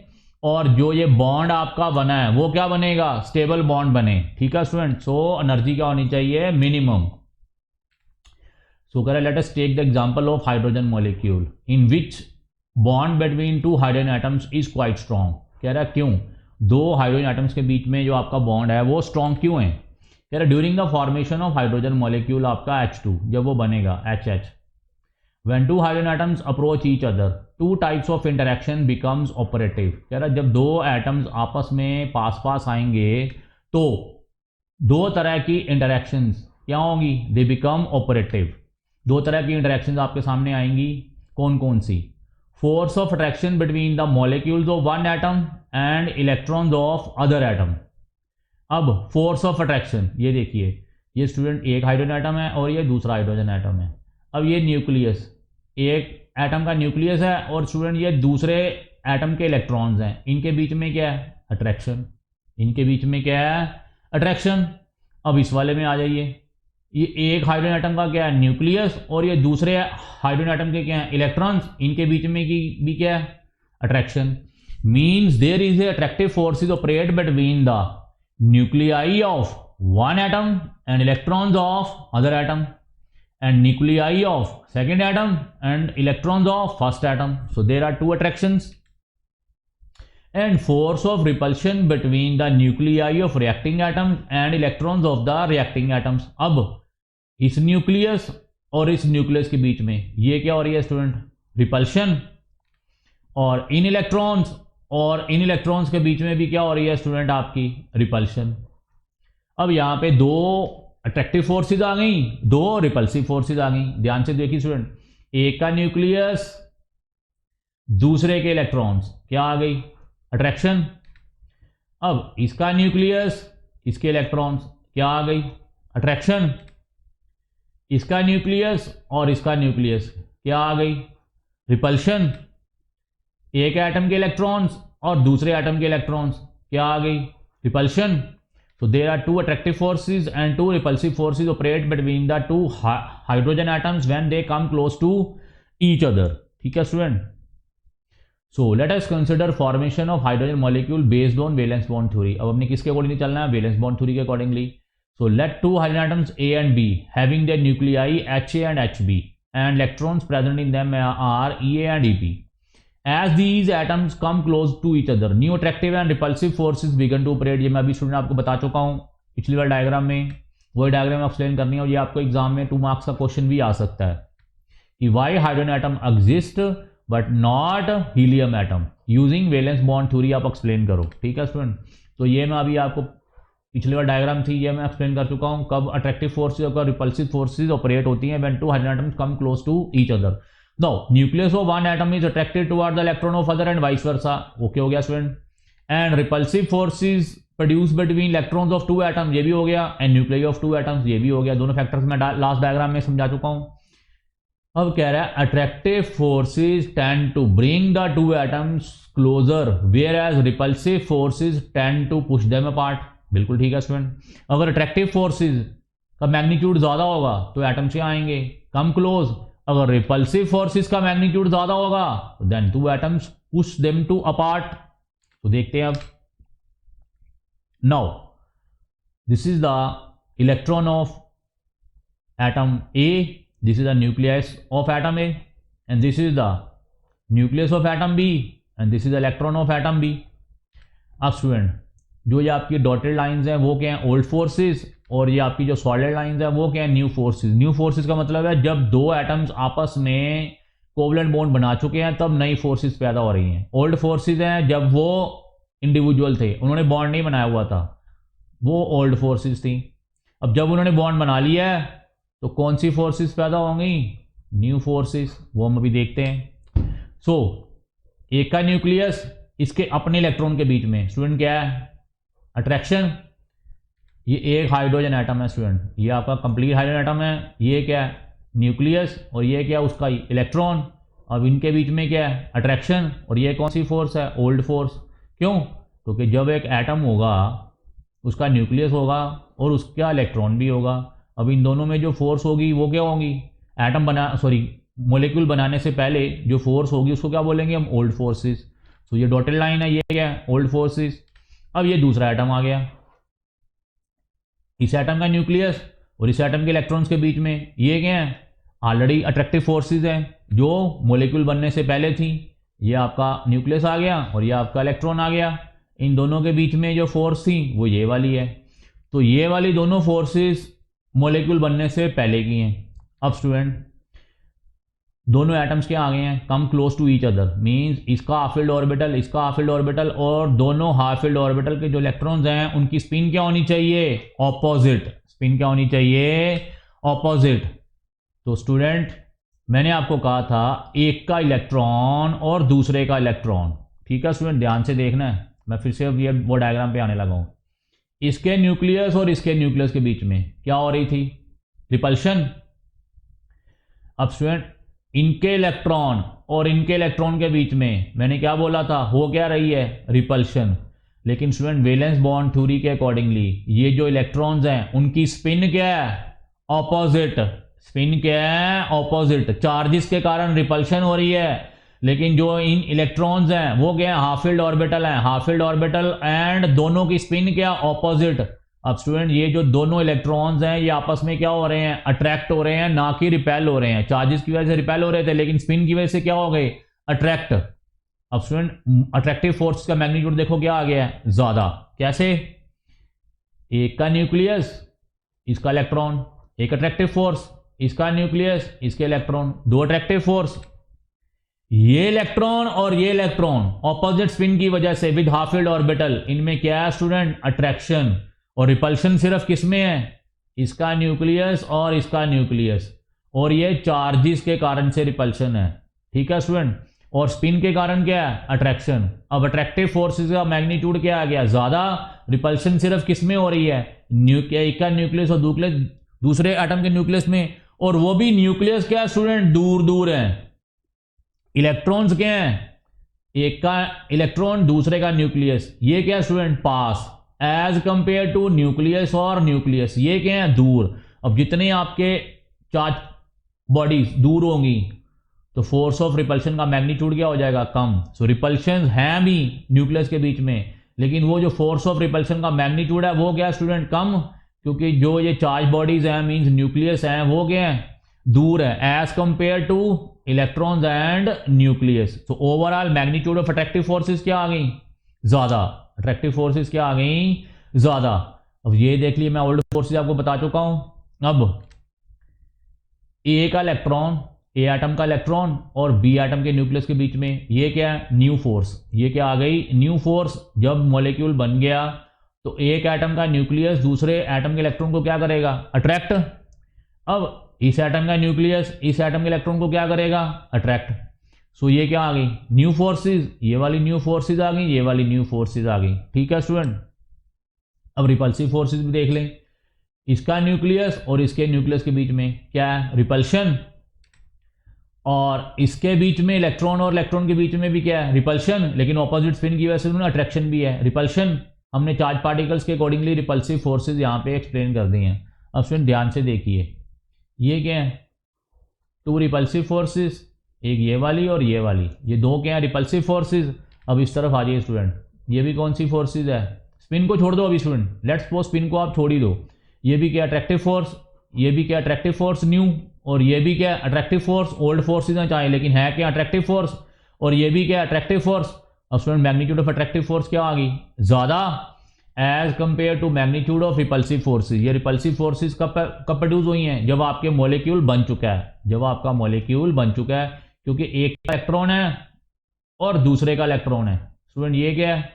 और जो ये बॉन्ड आपका बना है वो क्या बनेगा, स्टेबल बॉन्ड बने। ठीक है स्टूडेंट, सो एनर्जी क्या होनी चाहिए, मिनिमम। सो कह रहा है let us take the example of hydrogen molecule in which bond between two hydrogen atoms is quite strong. कह रहा है क्यों, दो हाइड्रोजन एटम्स के बीच में जो आपका बॉन्ड है वो स्ट्रॉन्ग क्यों है। कह रहा है during the formation of hydrogen molecule आपका H2 जब वो बनेगा HH, when two hydrogen atoms approach each other two types of interaction becomes operative। कह रहा है जब दो एटम्स आपस में पास पास आएंगे तो दो तरह की इंटरेक्शंस क्या होंगी, दे बिकम ऑपरेटिव। दो तरह की इंटरेक्शंस आपके सामने आएंगी, कौन कौन सी, force of attraction between the molecules of one atom and electrons of other atom. अब फोर्स ऑफ अट्रैक्शन, ये देखिए ये स्टूडेंट एक हाइड्रोजन एटम है और ये दूसरा हाइड्रोजन एटम है। अब ये न्यूक्लियस, एक एटम का न्यूक्लियस है और स्टूडेंट ये दूसरे एटम के इलेक्ट्रॉन्स हैं, इनके बीच में क्या है, अट्रैक्शन। इनके बीच में क्या है, अट्रैक्शन। अब इस वाले में आ जाइए, ये एक हाइड्रोजन एटम का क्या है, न्यूक्लियस, और ये दूसरे हाइड्रोजन एटम के क्या है, इलेक्ट्रॉन्स, इनके बीच में की भी क्या है, attraction. Means there is a attractive forces operate between the nuclei of one atom and electrons of other atom and nuclei of second atom and electrons of first atom. So there are two attractions and force of repulsion between the nuclei of reacting atoms and electrons of the reacting atoms. अब इस न्यूक्लियस और इस न्यूक्लियस के बीच में ये क्या हो रही है स्टूडेंट, रिपल्शन, और इन इलेक्ट्रॉन्स के बीच में भी क्या हो रही है स्टूडेंट, आपकी रिपल्शन। अब यहां पे दो अट्रैक्टिव फोर्सेज आ गई, दो रिपल्सिव फोर्सेज आ गई। ध्यान से देखिए स्टूडेंट, एक का न्यूक्लियस, दूसरे के इलेक्ट्रॉन्स, क्या आ गई, अट्रैक्शन। अब इसका न्यूक्लियस, इसके इलेक्ट्रॉन्स, क्या आ गई, अट्रैक्शन। इसका न्यूक्लियस और इसका न्यूक्लियस, क्या आ गई, रिपल्शन। एक एटम के इलेक्ट्रॉन्स और दूसरे एटम के इलेक्ट्रॉन्स, क्या आ गई, repulsion. So there are two attractive forces and two repulsive forces operate between the two hydrogen atoms when they come close to each other. ठीक है student, so let us consider formation of hydrogen molecule based on valence bond theory। अब हमने किसके अकॉर्डिंग चलना है, valence bond theory के accordingly. so let two hydrogen atoms A and B having their nuclei HA and HB and electrons present in them are EA and EP। As these atoms come close to each other, new attractive and repulsive forces begin to operate। ये मैं अभी स्टूडेंट आपको बता चुका हूँ पिछली बार डायग्राम में, वही डायग्राम एक्सप्लेन करनी है, और ये आपको एग्जाम में 2 मार्क्स का क्वेश्चन भी आ सकता है कि Y hydrogen atom exist but not helium atom using valence bond theory, आप एक्सप्लेन करो। ठीक है स्टूडेंट, तो ये मैं अभी आपको पिछली बार डायग्राम थी, ये मैं एक्सप्लेन कर चुका हूँ कब अट्रैक्टिव फोर्सेज और रिपल्सिव फोर्सेज ऑपरेट होती हैं when two hydrogen atoms come close to each other. Now, nucleus of one atom is attracted toward the electron of other and vice versa। Okay हो गया student. And repulsive forces produce between electrons of two atoms, ये भी हो गया, and nuclei of two atoms, ये भी हो गया। दोनों फैक्टर्स मैं लास्ट डायग्राम में समझा चुका हूं। अब कह रहा है attractive forces tend to bring the two atoms closer whereas repulsive forces tend to push them apart. बिल्कुल ठीक है स्टूडेंट, अगर अट्रैक्टिव फोर्सेज का मैग्नीट्यूड ज्यादा होगा तो एटम्स क्या आएंगे, कम क्लोज। अगर रिपल्सिव फोर्सेस का मैग्नीट्यूड ज्यादा होगा then two atoms push them to apart. तो देखते हैं अब। Now this is the electron of atom A, this is the nucleus of atom A, and this is the nucleus of atom B, and this is the electron of atom B. अब स्टूडेंट जो ये आपकी डॉटेड लाइंस हैं वो क्या है, ओल्ड फोर्सेस, और ये आपकी जो सॉलिड लाइंस है वो क्या है, न्यू फोर्सेस। न्यू फोर्सेस का मतलब है जब दो एटम्स आपस में कोवलेंट बॉन्ड बना चुके हैं तब नई फोर्सेस पैदा हो रही हैं। ओल्ड फोर्सेस हैं जब वो इंडिविजुअल थे, उन्होंने बॉन्ड नहीं बनाया हुआ था, वो ओल्ड फोर्सेस थी। अब जब उन्होंने बॉन्ड बना लिया है तो कौन सी फोर्सेस पैदा होंगी, न्यू फोर्सेस, वो हम अभी देखते हैं। सो एक का न्यूक्लियस, इसके अपने इलेक्ट्रॉन के बीच में स्टूडेंट क्या है, अट्रैक्शन। ये एक हाइड्रोजन एटम है स्टूडेंट, ये आपका कंप्लीट हाइड्रोजन एटम है, ये क्या है, न्यूक्लियस, और ये क्या उसका इलेक्ट्रॉन। अब इनके बीच में क्या है, अट्रैक्शन, और ये कौन सी फोर्स है, ओल्ड फोर्स। क्यों, क्योंकि जब एक एटम होगा उसका न्यूक्लियस होगा और उसका इलेक्ट्रॉन भी होगा। अब इन दोनों में जो फोर्स होगी वो क्या होगी, मॉलिक्यूल बनाने से पहले जो फोर्स होगी उसको क्या बोलेंगे हम, ओल्ड फोर्सेस। तो ये डॉटेड लाइन है, ये क्या है, ओल्ड फोर्सेस। अब ये दूसरा एटम आ गया, इस एटम का न्यूक्लियस और इस एटम के इलेक्ट्रॉन्स के बीच में ये क्या है, ऑलरेडी अट्रैक्टिव फोर्सेस हैं जो मॉलिक्यूल बनने से पहले थी। ये आपका न्यूक्लियस आ गया और ये आपका इलेक्ट्रॉन आ गया। इन दोनों के बीच में जो फोर्स थी वो ये वाली है। तो ये वाली दोनों फोर्सेस मॉलिक्यूल बनने से पहले की हैं। अब स्टूडेंट दोनों एटम्स क्या आ गए हैं, come close to each other, means इसका हाफ फील्ड ऑर्बिटल, इसका हाफ फील्ड ऑर्बिटल, और दोनों हाफ फील्ड ऑर्बिटल के जो इलेक्ट्रॉन्स हैं उनकी स्पिन क्या होनी चाहिए, ऑपोजिट। स्पिन क्या होनी चाहिए, ऑपोजिट। तो स्टूडेंट मैंने आपको कहा था एक का इलेक्ट्रॉन और दूसरे का इलेक्ट्रॉन, ठीक है स्टूडेंट, ध्यान से देखना है, मैं फिर से ये वो डायग्राम पे आने लगा हूं। इसके न्यूक्लियस और इसके न्यूक्लियस के बीच में क्या हो रही थी, रिपल्शन। अब स्टूडेंट इनके इलेक्ट्रॉन और इनके इलेक्ट्रॉन के बीच में मैंने क्या बोला था, हो क्या रही है, रिपल्शन। लेकिन स्टूडेंट वैलेंस बॉन्ड थ्योरी के अकॉर्डिंगली ये जो इलेक्ट्रॉन्स हैं उनकी स्पिन क्या है, ऑपोजिट। स्पिन क्या है, ऑपोजिट। चार्जेस के कारण रिपल्शन हो रही है, लेकिन जो इन इलेक्ट्रॉन्स हैं वो क्या है, हाफ फील्ड ऑर्बिटल है, हाफ फील्ड ऑर्बिटल, एंड दोनों की स्पिन क्या, ऑपोजिट। अब स्टूडेंट ये जो दोनों इलेक्ट्रॉन्स हैं ये आपस में क्या हो रहे हैं, अट्रैक्ट हो रहे हैं, ना कि रिपेल हो रहे हैं। चार्जेस की वजह से रिपेल हो रहे थे, लेकिन स्पिन की वजह से क्या हो गए, अट्रैक्ट। अब स्टूडेंट अट्रैक्टिव फोर्स का मैग्नीट्यूड देखो क्या आ गया है, ज्यादा। कैसे, एक का न्यूक्लियस, इसका इलेक्ट्रॉन, एक अट्रैक्टिव फोर्स, इसका न्यूक्लियस, इसके इलेक्ट्रॉन, दो अट्रैक्टिव फोर्स। ये इलेक्ट्रॉन और ये इलेक्ट्रॉन ऑपोजिट स्पिन की वजह से विद हाफ फील्ड ऑर्बिटल, इनमें क्या है स्टूडेंट, अट्रैक्शन। और रिपल्शन सिर्फ किसमें है, इसका न्यूक्लियस और इसका न्यूक्लियस, और ये चार्जेस के कारण से रिपल्शन है, ठीक है स्टूडेंट। और स्पिन के कारण क्या है, अट्रैक्शन। अब अट्रैक्टिव फोर्सेस का मैग्नीट्यूड क्या आ गया, ज्यादा। रिपल्शन सिर्फ किसमें हो रही है, एक का न्यूक्लियस और दूसरे एटम के न्यूक्लियस में, और वो भी न्यूक्लियस क्या है स्टूडेंट, दूर दूर है। इलेक्ट्रॉन्स क्या हैं, एक का इलेक्ट्रॉन दूसरे का न्यूक्लियस, ये क्या है स्टूडेंट, पास, एज कंपेयर टू न्यूक्लियस और न्यूक्लियस, ये क्या है, दूर। अब जितने आपके चार्ज बॉडीज दूर होंगी तो फोर्स ऑफ रिपल्शन का मैग्नीट्यूड क्या हो जाएगा, कम। सो रिपल्शन है भी न्यूक्लियस के बीच में, लेकिन वो जो फोर्स ऑफ रिपल्शन का मैग्नीट्यूड है वो क्या है स्टूडेंट, कम, क्योंकि जो ये चार्ज बॉडीज हैं मींस न्यूक्लियस हैं वो क्या है, दूर है, as compare to electrons and nucleus. तो overall magnitude of attractive forces क्या आ गई, ज्यादा। अट्रैक्टिव फोर्सेस क्या आ गई, ज्यादा। अब ये देख लिए, मैं ओल्ड फोर्सेस आपको बता चुका हूं। अब ए का इलेक्ट्रॉन, ए एटम का इलेक्ट्रॉन और बी एटम के न्यूक्लियस के बीच में ये क्या है, न्यू फोर्स। ये क्या आ गई, न्यू फोर्स। जब मॉलिक्यूल बन गया तो एक एटम का न्यूक्लियस दूसरे एटम के इलेक्ट्रॉन को क्या करेगा, अट्रैक्ट। अब इस एटम का न्यूक्लियस इस एटम के इलेक्ट्रॉन को क्या करेगा, अट्रैक्ट। सो ये क्या आ गई, न्यू फोर्सेस। ये वाली न्यू फोर्सेस आ गई, ये वाली न्यू फोर्सेस आ गई, ठीक है स्टूडेंट। अब रिपल्सिव फोर्सेस भी देख लें, इसका न्यूक्लियस और इसके न्यूक्लियस के बीच में क्या है, रिपल्शन। और इसके बीच में इलेक्ट्रॉन और इलेक्ट्रॉन के बीच में भी क्या है, रिपल्शन, लेकिन ऑपोजिट स्पिन की वजह से अट्रैक्शन भी है, रिपल्शन। हमने चार्ज पार्टिकल्स के अकॉर्डिंगली रिपल्सिव फोर्सेस यहां पे एक्सप्लेन कर दी हैं। अब स्टूडेंट ध्यान से देखिए, ये क्या है, टू रिपल्सिव फोर्सेस, एक ये वाली और ये वाली, ये दो क्या है, रिपल्सिव फोर्सेस। अब इस तरफ आ जाइए स्टूडेंट, ये भी कौन सी फोर्सेस है, स्पिन को छोड़ दो अभी स्टूडेंट, लेट्स सपोज स्पिन को आप छोड़ ही दो। ये भी क्या, अट्रैक्टिव फोर्स, ये भी क्या, अट्रैक्टिव फोर्स न्यू, और ये भी क्या, अट्रैक्टिव फोर्स, ओल्ड फोर्सेस हैं चाहे, लेकिन है क्या, अट्रैक्टिव फोर्स। और ये भी क्या, अट्रैक्टिव फोर्स। अब student magnitude of attractive force क्या आ गई, ज्यादा, as compare to magnitude of repulsive forces. ये रिपल्सिव फोर्सेस कब प्रोड्यूस हुई हैं, जब आपके मॉलिक्यूल बन चुका है, जब आपका मॉलिक्यूल बन चुका है, क्योंकि एक का इलेक्ट्रॉन है और दूसरे का इलेक्ट्रॉन है। स्टूडेंट ये क्या है,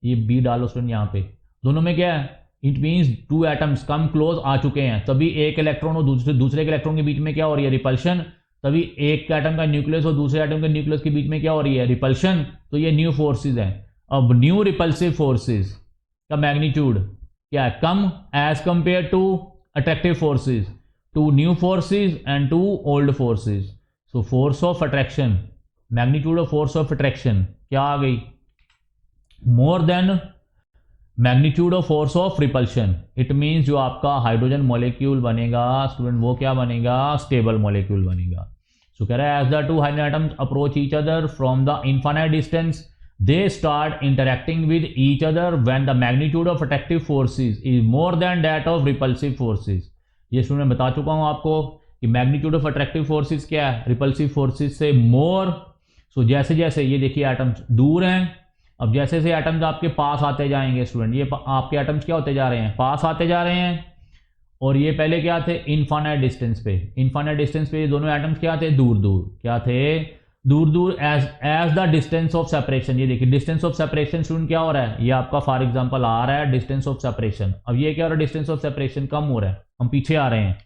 ये बी डालो स्टूडेंट यहाँ पे, दोनों में क्या है, it means two atoms come close आ चुके हैं, तभी एक इलेक्ट्रॉन और दूसरे के इलेक्ट्रॉन के बीच में क्या हो रही है, रिपल्शन। तभी एक एटम का न्यूक्लियस और दूसरे एटम के न्यूक्लियस के बीच में क्या हो रही है, रिपल्शन। तो ये न्यू फोर्सेस हैं। अब न्यू रिपल्सिव फोर्सेस का मैग्नीट्यूड क्या है, कम, as compare to attractive forces, two new forces and two old forces. So force of attraction, magnitude of force of attraction क्या आ गई, more than magnitude of force of repulsion, it means जो आपका हाइड्रोजन मॉलिक्यूल बनेगा स्टूडेंट वो क्या बनेगा, स्टेबल मॉलिक्यूल बनेगा। सो कह रहा है as the two hydrogen atoms approach each other from the infinite distance they start interacting with each other when the magnitude of attractive forces is more than that of repulsive forces. ये स्टूडेंट बता चुका हूं आपको कि मैग्नीट्यूड ऑफ अट्रैक्टिव फोर्सेस क्या है, रिपल्सिव फोर्सेस से मोर। सो जैसे जैसे ये देखिए एटम्स दूर हैं, अब जैसे जैसे एटम्स आपके पास आते जाएंगे स्टूडेंट, ये आपके एटम्स क्या होते जा रहे हैं, पास आते जा रहे हैं। और ये पहले क्या थे, इनफाइनाइट डिस्टेंस पे, इनफाइनाइट डिस्टेंस पे ये दोनों एटम्स क्या थे, दूर दूर, क्या थे, दूर दूर। As the distance of separation, ये देखिए डिस्टेंस ऑफ सेपरेशन स्टूडेंट क्या हो रहा है, ये आपका फॉर एग्जांपल आ रहा है डिस्टेंस ऑफ सेपरेशन। अब ये क्या हो रहा है, डिस्टेंस ऑफ सेपरेशन कम हो रहा है, हम पीछे आ रहे हैं।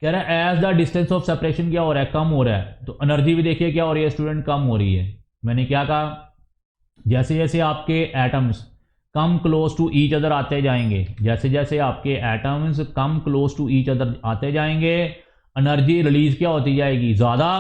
कह रहा है as the distance of separation क्या हो रहा है, कम हो रहा है। तो एनर्जी भी देखिए क्या हो रही है स्टूडेंट, कम हो रही है। मैंने क्या कहा, जैसे जैसे आपके atoms come close to each other आते जाएंगे, जैसे जैसे आपके atoms come close to each other आते जाएंगे, एनर्जी रिलीज क्या होती जाएगी, ज़्यादा,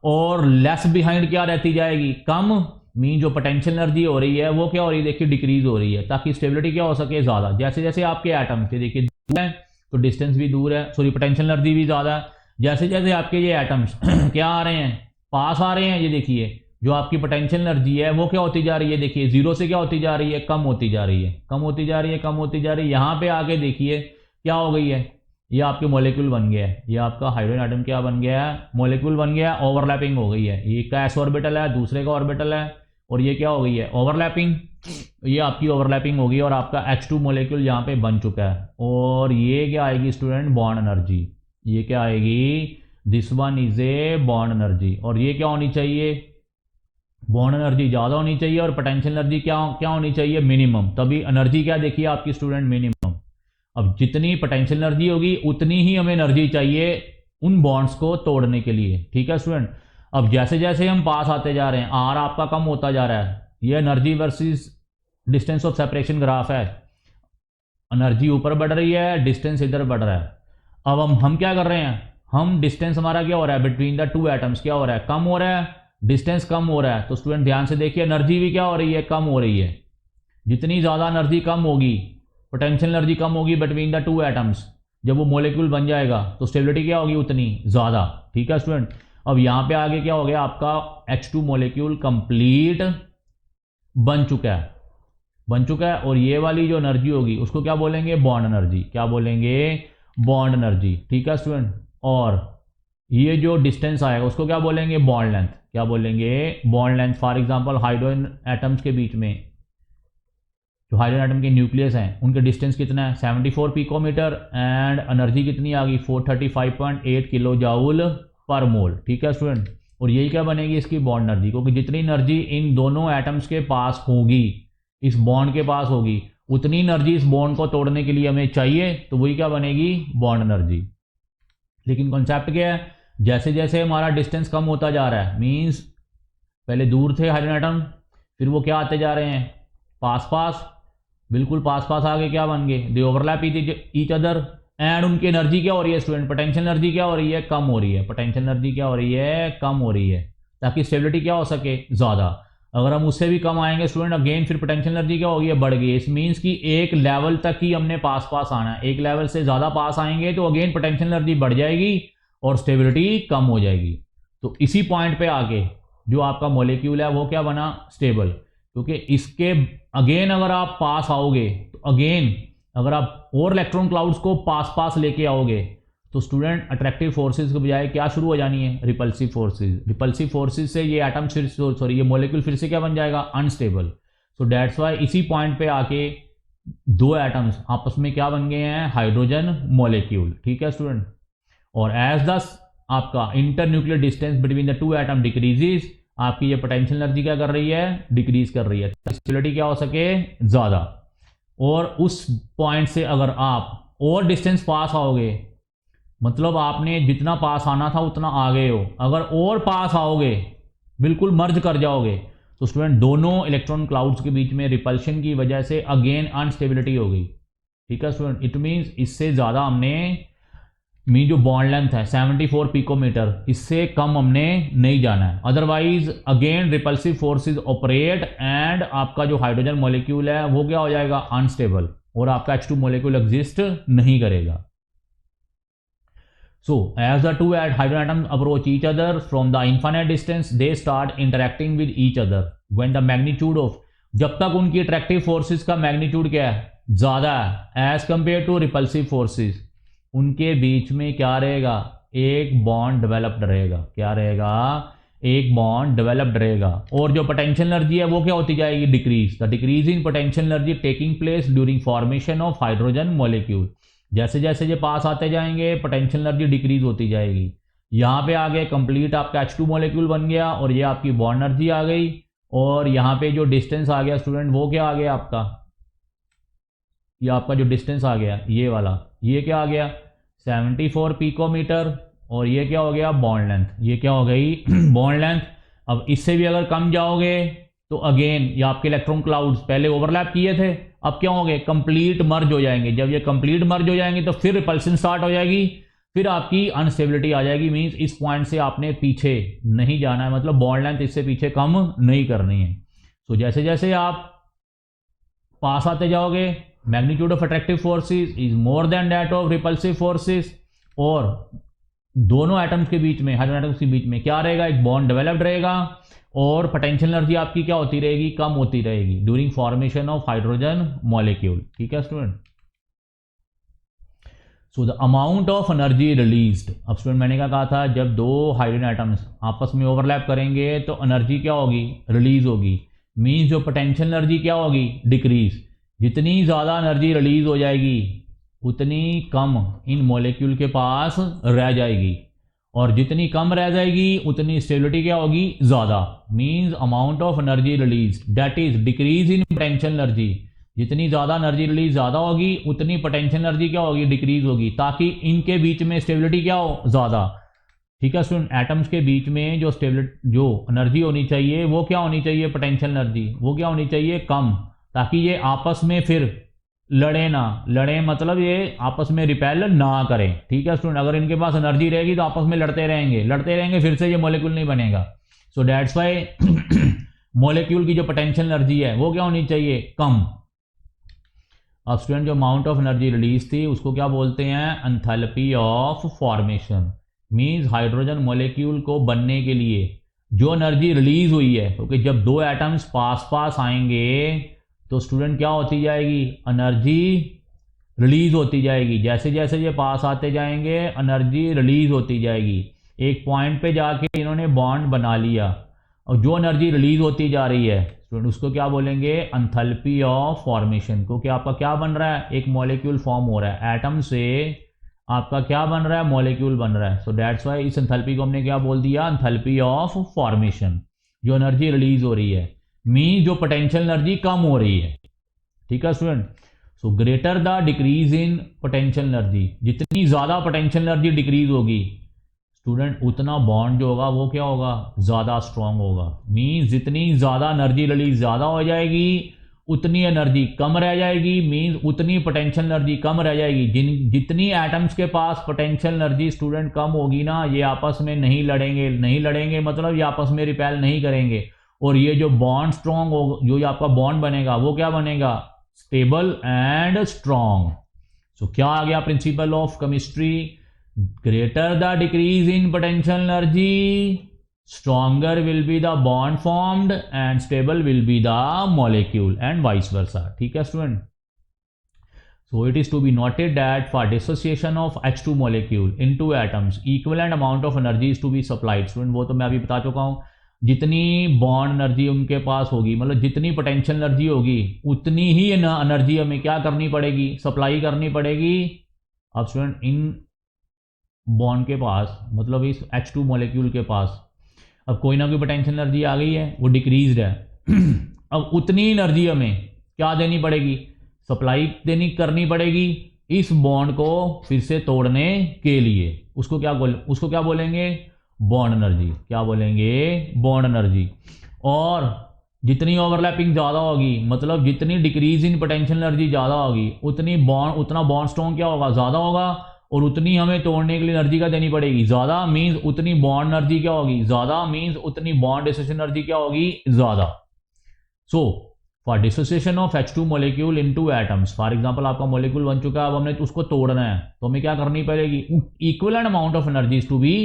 और लेस बिहाइंड क्या रहती जाएगी, कम। मीन जो पोटेंशियल एनर्जी हो रही है वो क्या हो रही है, देखिए डिक्रीज हो रही है, ताकि स्टेबिलिटी क्या हो सके, ज़्यादा। जैसे जैसे आपके एटम्स देखिए दूर है तो डिस्टेंस भी दूर है, सॉरी पोटेंशियल एनर्जी भी ज़्यादा है। जैसे जैसे आपके ये एटम्स क्या आ रहे हैं, पास आ रहे हैं, ये देखिए जो आपकी पोटेंशियल एनर्जी है वो क्या होती जा रही है, देखिए जीरो से क्या होती जा रही है, कम होती जा रही है, कम होती जा रही है, कम होती जा रही है। यहाँ पे आके देखिए क्या हो गई है, ये आपके मॉलिक्यूल बन गया है, ये आपका हाइड्रोजन एटम क्या बन गया है, मॉलिक्यूल बन गया है, ओवरलैपिंग हो गई है। ये का एस ऑर्बिटल है, दूसरे का ऑर्बिटल है, और ये क्या हो गई है, ओवरलैपिंग। ये आपकी ओवरलैपिंग होगी और आपका H2 मॉलिक्यूल यहाँ पे बन चुका है। और ये क्या आएगी स्टूडेंट, बॉन्ड एनर्जी। ये क्या आएगी, this one is a bond energy. और ये क्या होनी चाहिए, बॉन्ड एनर्जी ज़्यादा होनी चाहिए, और पोटेंशियल एनर्जी क्या क्या होनी चाहिए, मिनिमम। तभी एनर्जी क्या देखिए आपकी स्टूडेंट, मिनिमम। अब जितनी पोटेंशियल एनर्जी होगी उतनी ही हमें एनर्जी चाहिए उन बॉन्ड्स को तोड़ने के लिए, ठीक है स्टूडेंट। अब जैसे जैसे हम पास आते जा रहे हैं, आर आपका कम होता जा रहा है, ये energy versus distance of separation graph है, एनर्जी ऊपर बढ़ रही है, डिस्टेंस इधर बढ़ रहा है। अब हम क्या कर रहे हैं, हम डिस्टेंस हमारा क्या हो रहा है बिटवीन द टू एटम्स, क्या हो रहा है, कम हो रहा है, डिस्टेंस कम हो रहा है। तो स्टूडेंट ध्यान से देखिए, एनर्जी भी क्या हो रही है, कम हो रही है। जितनी ज़्यादा एनर्जी कम होगी, पोटेंशियल एनर्जी कम होगी बिटवीन द टू एटम्स, जब वो मॉलिक्यूल बन जाएगा तो स्टेबिलिटी क्या होगी, उतनी ज़्यादा, ठीक है स्टूडेंट। अब यहाँ पे आगे क्या हो गया, आपका H2 मॉलिक्यूल कंप्लीट बन चुका है, बन चुका है। और ये वाली जो एनर्जी होगी उसको क्या बोलेंगे, बॉन्ड एनर्जी, क्या बोलेंगे, बॉन्ड एनर्जी, ठीक है स्टूडेंट। और ये जो डिस्टेंस आएगा उसको क्या बोलेंगे, बॉन्ड लेंथ, क्या बोलेंगे, bond length. For example hydrogen atoms के बीच में, जो हाइड्रोजन एटम के न्यूक्लियस हैं उनके डिस्टेंस कितना है, 74 पिकोमीटर, एंड एनर्जी कितनी आ गई, 435.8 किलो जाउल पर मोल, ठीक है स्टूडेंट। और यही क्या बनेगी इसकी बॉन्ड एनर्जी, क्योंकि जितनी एनर्जी इन दोनों एटम्स के पास होगी, इस बॉन्ड के पास होगी, उतनी एनर्जी इस बॉन्ड को तोड़ने के लिए हमें चाहिए, तो वही क्या बनेगी, बॉन्ड एनर्जी। लेकिन कॉन्सेप्ट क्या है, जैसे जैसे हमारा डिस्टेंस कम होता जा रहा है, मींस पहले दूर थे हाइड्रोजन एटम, फिर वो क्या आते जा रहे हैं, पास पास, बिल्कुल पास पास आगे क्या बन गए, दे ओवरलैप ईच अदर, एंड उनकी एनर्जी क्या हो रही है स्टूडेंट, पोटेंशियल एनर्जी क्या हो रही है, कम हो रही है, पोटेंशियल एनर्जी क्या हो रही है, कम हो रही है, ताकि स्टेबिलिटी क्या हो सके, ज़्यादा। अगर हम उससे भी कम आएंगे स्टूडेंट, अगेन फिर पोटेंशियल एनर्जी क्या होगी, बढ़ गई। इस मीन्स कि एक लेवल तक ही हमने पास पास आना है, एक लेवल से ज़्यादा पास आएंगे तो अगेन पोटेंशियल एनर्जी बढ़ जाएगी और स्टेबिलिटी कम हो जाएगी। तो इसी पॉइंट पे आके जो आपका मॉलिक्यूल है वो क्या बना, स्टेबल। क्योंकि इसके अगेन अगर आप पास आओगे तो अगेन अगर आप और इलेक्ट्रॉन क्लाउड्स को पास पास लेके आओगे तो स्टूडेंट अट्रैक्टिव फोर्सेस के बजाय क्या शुरू हो जानी है, रिपल्सिव फोर्सेस। रिपल्सिव फोर्सेस से ये एटम फिर सॉरी ये मॉलिक्यूल फिर से क्या बन जाएगा, अनस्टेबल। सो दैट्स वाई इसी पॉइंट पे आके दो एटम्स आपस में क्या बन गए हैं, हाइड्रोजन मॉलिक्यूल, ठीक है स्टूडेंट। और एज द आपका inter nuclear distance between the two atom decreases, आपकी ये पोटेंशियल एनर्जी क्या कर रही है, डिक्रीज कर रही है, स्टेबिलिटी क्या हो सके, ज्यादा। और उस पॉइंट से अगर आप और डिस्टेंस पास आओगे, मतलब आपने जितना पास आना था उतना आ गए हो, अगर और पास आओगे बिल्कुल मर्ज कर जाओगे तो स्टूडेंट दोनों इलेक्ट्रॉन क्लाउड्स के बीच में रिपल्शन की वजह से अगेन अनस्टेबिलिटी हो गई, ठीक है स्टूडेंट। इट मीन्स इससे ज़्यादा हमने मीन जो बॉन्ड लेंथ है 74 पिकोमीटर, इससे कम हमने नहीं जाना है, otherwise again repulsive forces operate and आपका जो हाइड्रोजन मॉलिक्यूल है वो क्या हो जाएगा, अनस्टेबल, और आपका H2 मॉलिक्यूल एग्जिस्ट नहीं करेगा. So, as the two hydrogen atoms approach each other from the infinite distance, they start interacting with each other. When the magnitude of, जब तक उनकी अट्रैक्टिव फोर्सेस का मैग्नीट्यूड क्या है, ज़्यादा है as compare to repulsive forces, उनके बीच में क्या रहेगा, एक बॉन्ड डेवलप्ड रहेगा. क्या रहेगा, एक बॉन्ड डेवलप्ड रहेगा. और जो पोटेंशियल एनर्जी है वो क्या होती जाएगी, decrease. The decrease in potential energy taking place during formation of hydrogen molecule. जैसे जैसे ये पास आते जाएंगे पोटेंशियल एनर्जी डिक्रीज होती जाएगी. यहाँ पे आ गए कंप्लीट आपका H2 मॉलिक्यूल बन गया और ये आपकी बॉन्ड एनर्जी आ गई. और यहाँ पे जो डिस्टेंस आ गया स्टूडेंट वो क्या आ गया आपका, ये आपका जो डिस्टेंस आ गया ये वाला, ये क्या आ गया 74 पिकोमीटर, और ये क्या हो गया बॉन्ड लेंथ, ये क्या हो गई बॉन्ड लेंथ. अब इससे भी अगर कम जाओगे तो अगेन ये आपके इलेक्ट्रॉन क्लाउड्स पहले ओवरलैप किए थे, अब क्या होंगे, कंप्लीट मर्ज हो जाएंगे. जब ये कंप्लीट मर्ज हो जाएंगे तो फिर रिपल्सन स्टार्ट हो जाएगी, फिर आपकी अनस्टेबिलिटी आ जाएगी. मींस इस पॉइंट से आपने पीछे नहीं जाना है, मतलब बॉन्ड लेंथ इससे पीछे कम नहीं करनी है. सो जैसे जैसे आप पास आते जाओगे, magnitude of attractive forces is more than that of repulsive forces, और दोनों एटम्स के बीच में, हाइड्रोजन एटम्स के बीच में क्या रहेगा, एक बॉन्ड डेवलप्ड रहेगा, और पोटेंशियल एनर्जी आपकी क्या होती रहेगी, कम होती रहेगी during formation of hydrogen molecule. ठीक है student. So the amount of energy released. अब स्टूडेंट मैंने क्या कहा था, जब दो हाइड्रोजन एटम्स आपस में ओवरलैप करेंगे तो एनर्जी क्या होगी, रिलीज होगी. मींस जो पोटेंशियल एनर्जी क्या होगी, डिक्रीज. जितनी ज़्यादा एनर्जी रिलीज हो जाएगी उतनी कम इन मॉलिक्यूल के पास रह जाएगी, और जितनी कम रह जाएगी उतनी स्टेबिलिटी क्या होगी, ज़्यादा. Means amount of energy release that is decrease in potential energy. जितनी ज़्यादा एनर्जी रिलीज ज़्यादा होगी उतनी पोटेंशियल एनर्जी क्या होगी, डिक्रीज होगी, ताकि इनके बीच में स्टेबिलिटी क्या हो, ज़्यादा. ठीक है स्टूडेंट. एटम्स के बीच में जो स्टेबिलिटी, जो एनर्जी होनी चाहिए वो क्या होनी चाहिए, पोटेंशियल एनर्जी, वो क्या होनी चाहिए, कम, ताकि ये आपस में फिर लड़े ना. लड़े मतलब ये आपस में रिपेल ना करें. ठीक है स्टूडेंट. अगर इनके पास एनर्जी रहेगी तो आपस में लड़ते रहेंगे, फिर से ये मॉलिक्यूल नहीं बनेगा. सो दैट्स व्हाई मॉलिक्यूल की जो पोटेंशियल एनर्जी है वो क्या होनी चाहिए, कम. अब स्टूडेंट जो अमाउंट ऑफ एनर्जी रिलीज थी उसको क्या बोलते हैं, enthalpy of formation. Means hydrogen molecule को बनने के लिए जो एनर्जी रिलीज हुई है, क्योंकि जब दो एटम्स पास पास आएंगे तो स्टूडेंट क्या होती जाएगी, एनर्जी रिलीज होती जाएगी. जैसे जैसे ये पास आते जाएंगे एनर्जी रिलीज होती जाएगी. एक पॉइंट पे जाके इन्होंने बॉन्ड बना लिया, और जो एनर्जी रिलीज होती जा रही है स्टूडेंट उसको क्या बोलेंगे, एंथैल्पी ऑफ फॉर्मेशन. क्योंकि आपका क्या बन रहा है, एक मॉलिक्यूल फॉर्म हो रहा है, एटम से आपका क्या बन रहा है, मॉलिक्यूल बन रहा है. सो दैट्स व्हाई इस एंथैल्पी को हमने क्या बोल दिया, एंथैल्पी ऑफ फॉर्मेशन. जो एनर्जी रिलीज हो रही है मीन जो पोटेंशियल एनर्जी कम हो रही है. ठीक है student. So greater the decrease in potential energy, जितनी ज़्यादा पोटेंशियल एनर्जी डिक्रीज होगी स्टूडेंट उतना बॉन्ड जो होगा वो क्या होगा, ज़्यादा स्ट्रांग होगा. मीन्स जितनी ज़्यादा एनर्जी रिलीज ज़्यादा हो जाएगी उतनी एनर्जी कम रह जाएगी. मीन्स उतनी पोटेंशियल एनर्जी कम रह जाएगी. जितनी एटम्स के पास पोटेंशियल एनर्जी स्टूडेंट कम होगी ना, ये आपस में नहीं लड़ेंगे मतलब ये आपस में रिपेल नहीं करेंगे. और ये जो बॉन्ड स्ट्रॉन्ग हो, जो आपका बॉन्ड बनेगा वो क्या बनेगा, स्टेबल एंड स्ट्रॉन्ग. सो क्या आ गया principle of chemistry, greater the decrease in potential energy stronger will be the bond formed and stable will be the molecule and vice versa. ठीक है student. So it is to be noted that for dissociation of H2 molecule into atoms, equivalent amount of energy is to be supplied. Student वो तो मैं अभी बता चुका हूँ. जितनी बॉन्ड एनर्जी उनके पास होगी, मतलब जितनी पोटेंशियल एनर्जी होगी उतनी ही एनर्जी हमें क्या करनी पड़ेगी, सप्लाई करनी पड़ेगी. अब स्टूडेंट इन बॉन्ड के पास, मतलब इस H2 मॉलिक्यूल के पास अब कोई ना कोई पोटेंशियल एनर्जी आ गई है, वो डिक्रीज्ड है. अब उतनी एनर्जी हमें क्या देनी पड़ेगी, सप्लाई करनी पड़ेगी इस बॉन्ड को फिर से तोड़ने के लिए. उसको क्या बोलेंगे, बॉन्ड एनर्जी. क्या बोलेंगे, बॉन्ड एनर्जी. और जितनी ओवरलैपिंग ज़्यादा होगी, मतलब जितनी डिक्रीज इन पोटेंशियल एनर्जी ज़्यादा होगी उतना बॉन्ड स्ट्रॉन्ग क्या होगा, ज़्यादा होगा. और उतनी हमें तोड़ने के लिए एनर्जी क्या देनी पड़ेगी, ज़्यादा मीन्स उतनी बॉन्ड एनर्जी क्या होगी, ज़्यादा मीन्स उतनी बॉन्ड डिसोसिएशन एनर्जी क्या होगी, ज़्यादा। So for dissociation of H2 molecule into atoms, for example आपका मोलिक्यूल बन चुका है, अब हमने उसको तोड़ना है तो हमें क्या करनी पड़ेगी, equivalent amount of energy to be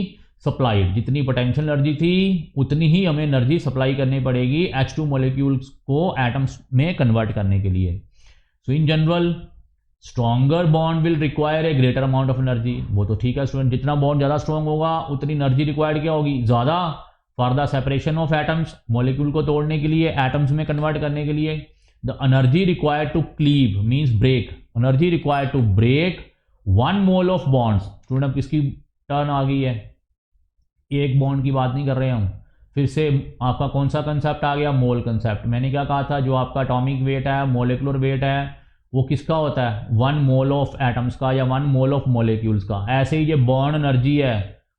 supplied, जितनी पोटेंशियल एनर्जी थी उतनी ही हमें एनर्जी सप्लाई करनी पड़ेगी H2 मोलिक्यूल्स को एटम्स में कन्वर्ट करने के लिए। So in general stronger bond will require a greater amount of energy, वो तो ठीक है स्टूडेंट, जितना बॉन्ड ज़्यादा स्ट्रॉन्ग होगा उतनी एनर्जी रिक्वायर्ड क्या होगी, ज़्यादा, for the separation of atoms, molecule को तोड़ने के लिए, एटम्स में कन्वर्ट करने के लिए। The energy required to cleave means break, energy required to break 1 mole of bonds. Student अब किसकी टर्न आ गई है, एक बॉन्ड की बात नहीं कर रहे हम, फिर से आपका कौन सा कंसेप्ट आ गया, मोल कंसेप्ट। मैंने क्या कहा था, जो आपका एटॉमिक वेट है, मोलिकुलर वेट है, वो किसका होता है, 1 मोल ऑफ एटम्स का या 1 मोल ऑफ मोलिक्यूल्स का। ऐसे ही ये बॉन्ड एनर्जी है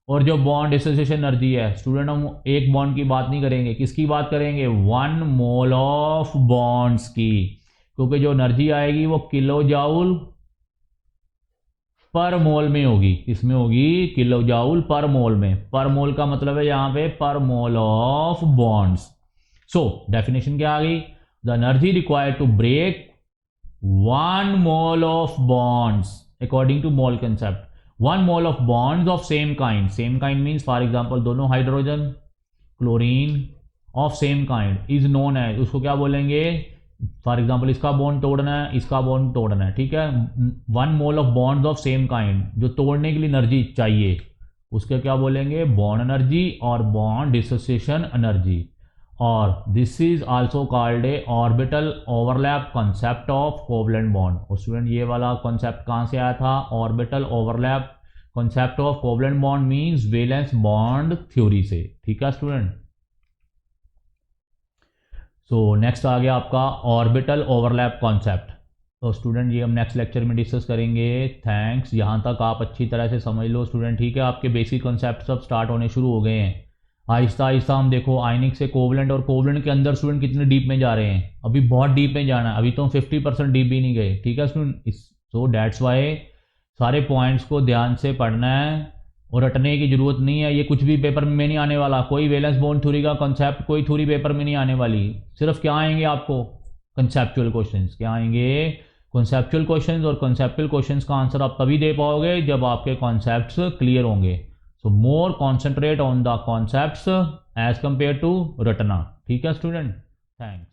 और जो बॉन्ड डिसोसिएशन एनर्जी है, स्टूडेंट हम एक बॉन्ड की बात नहीं करेंगे, किसकी बात करेंगे, 1 मोल ऑफ बॉन्ड्स की, क्योंकि जो एनर्जी आएगी वो किलो जाउल पर मोल में होगी, किसमें होगी, किलो जाउल पर मोल में। पर मोल का मतलब है यहाँ पे per mole of bonds. So definition क्या आ गई, the energy required to break 1 mole of bonds according to mole concept, 1 mole of bonds of same kind, same kind means for example दोनों hydrogen chlorine of same kind is known as, उसको क्या बोलेंगे, फॉर एग्जाम्पल इसका बॉन्ड तोड़ना है, इसका बॉन्ड तोड़ना है, ठीक है, 1 mole of bond of same kind, जो तोड़ने के लिए एनर्जी चाहिए उसके क्या बोलेंगे, बॉन्ड एनर्जी और बॉन्ड डिसोसिएशन एनर्जी। और this is also called a orbital overlap concept of covalent bond. और स्टूडेंट ये वाला कॉन्सेप्ट कहाँ से आया था, orbital overlap concept of covalent bond means valence bond theory से, ठीक है स्टूडेंट। सो नेक्स्ट आ गया आपका ऑर्बिटल ओवरलैप कॉन्सेप्ट। तो स्टूडेंट ये हम नेक्स्ट लेक्चर में डिस्कस करेंगे। थैंक्स, यहाँ तक आप अच्छी तरह से समझ लो स्टूडेंट, ठीक है। आपके बेसिक कॉन्सेप्ट सब स्टार्ट होने शुरू हो गए हैं। आहिस्ता आहिस्ता हम देखो आयनिक से कोवलेंट, और कोवलेंट के अंदर स्टूडेंट कितने डीप में जा रहे हैं, अभी बहुत डीप में जाना है, अभी तो हम 50% डीप भी नहीं गए, ठीक है स्टूडेंट। सो दैट्स वाई सारे पॉइंट्स को ध्यान से पढ़ना है और रटने की जरूरत नहीं है। ये कुछ भी पेपर में नहीं आने वाला, कोई वैलेंस बॉन्ड थ्योरी का कॉन्सेप्ट कोई थ्योरी पेपर में नहीं आने वाली। सिर्फ क्या आएंगे आपको, कंसेप्चुअल क्वेश्चंस। क्या आएंगे, कॉन्सेप्चुअल क्वेश्चंस। और कॉन्सेप्चुअल क्वेश्चंस का आंसर आप तभी दे पाओगे जब आपके कॉन्सेप्ट्स क्लियर होंगे। So more concentrate on the concepts as compare to रटना, ठीक है स्टूडेंट। थैंक्स।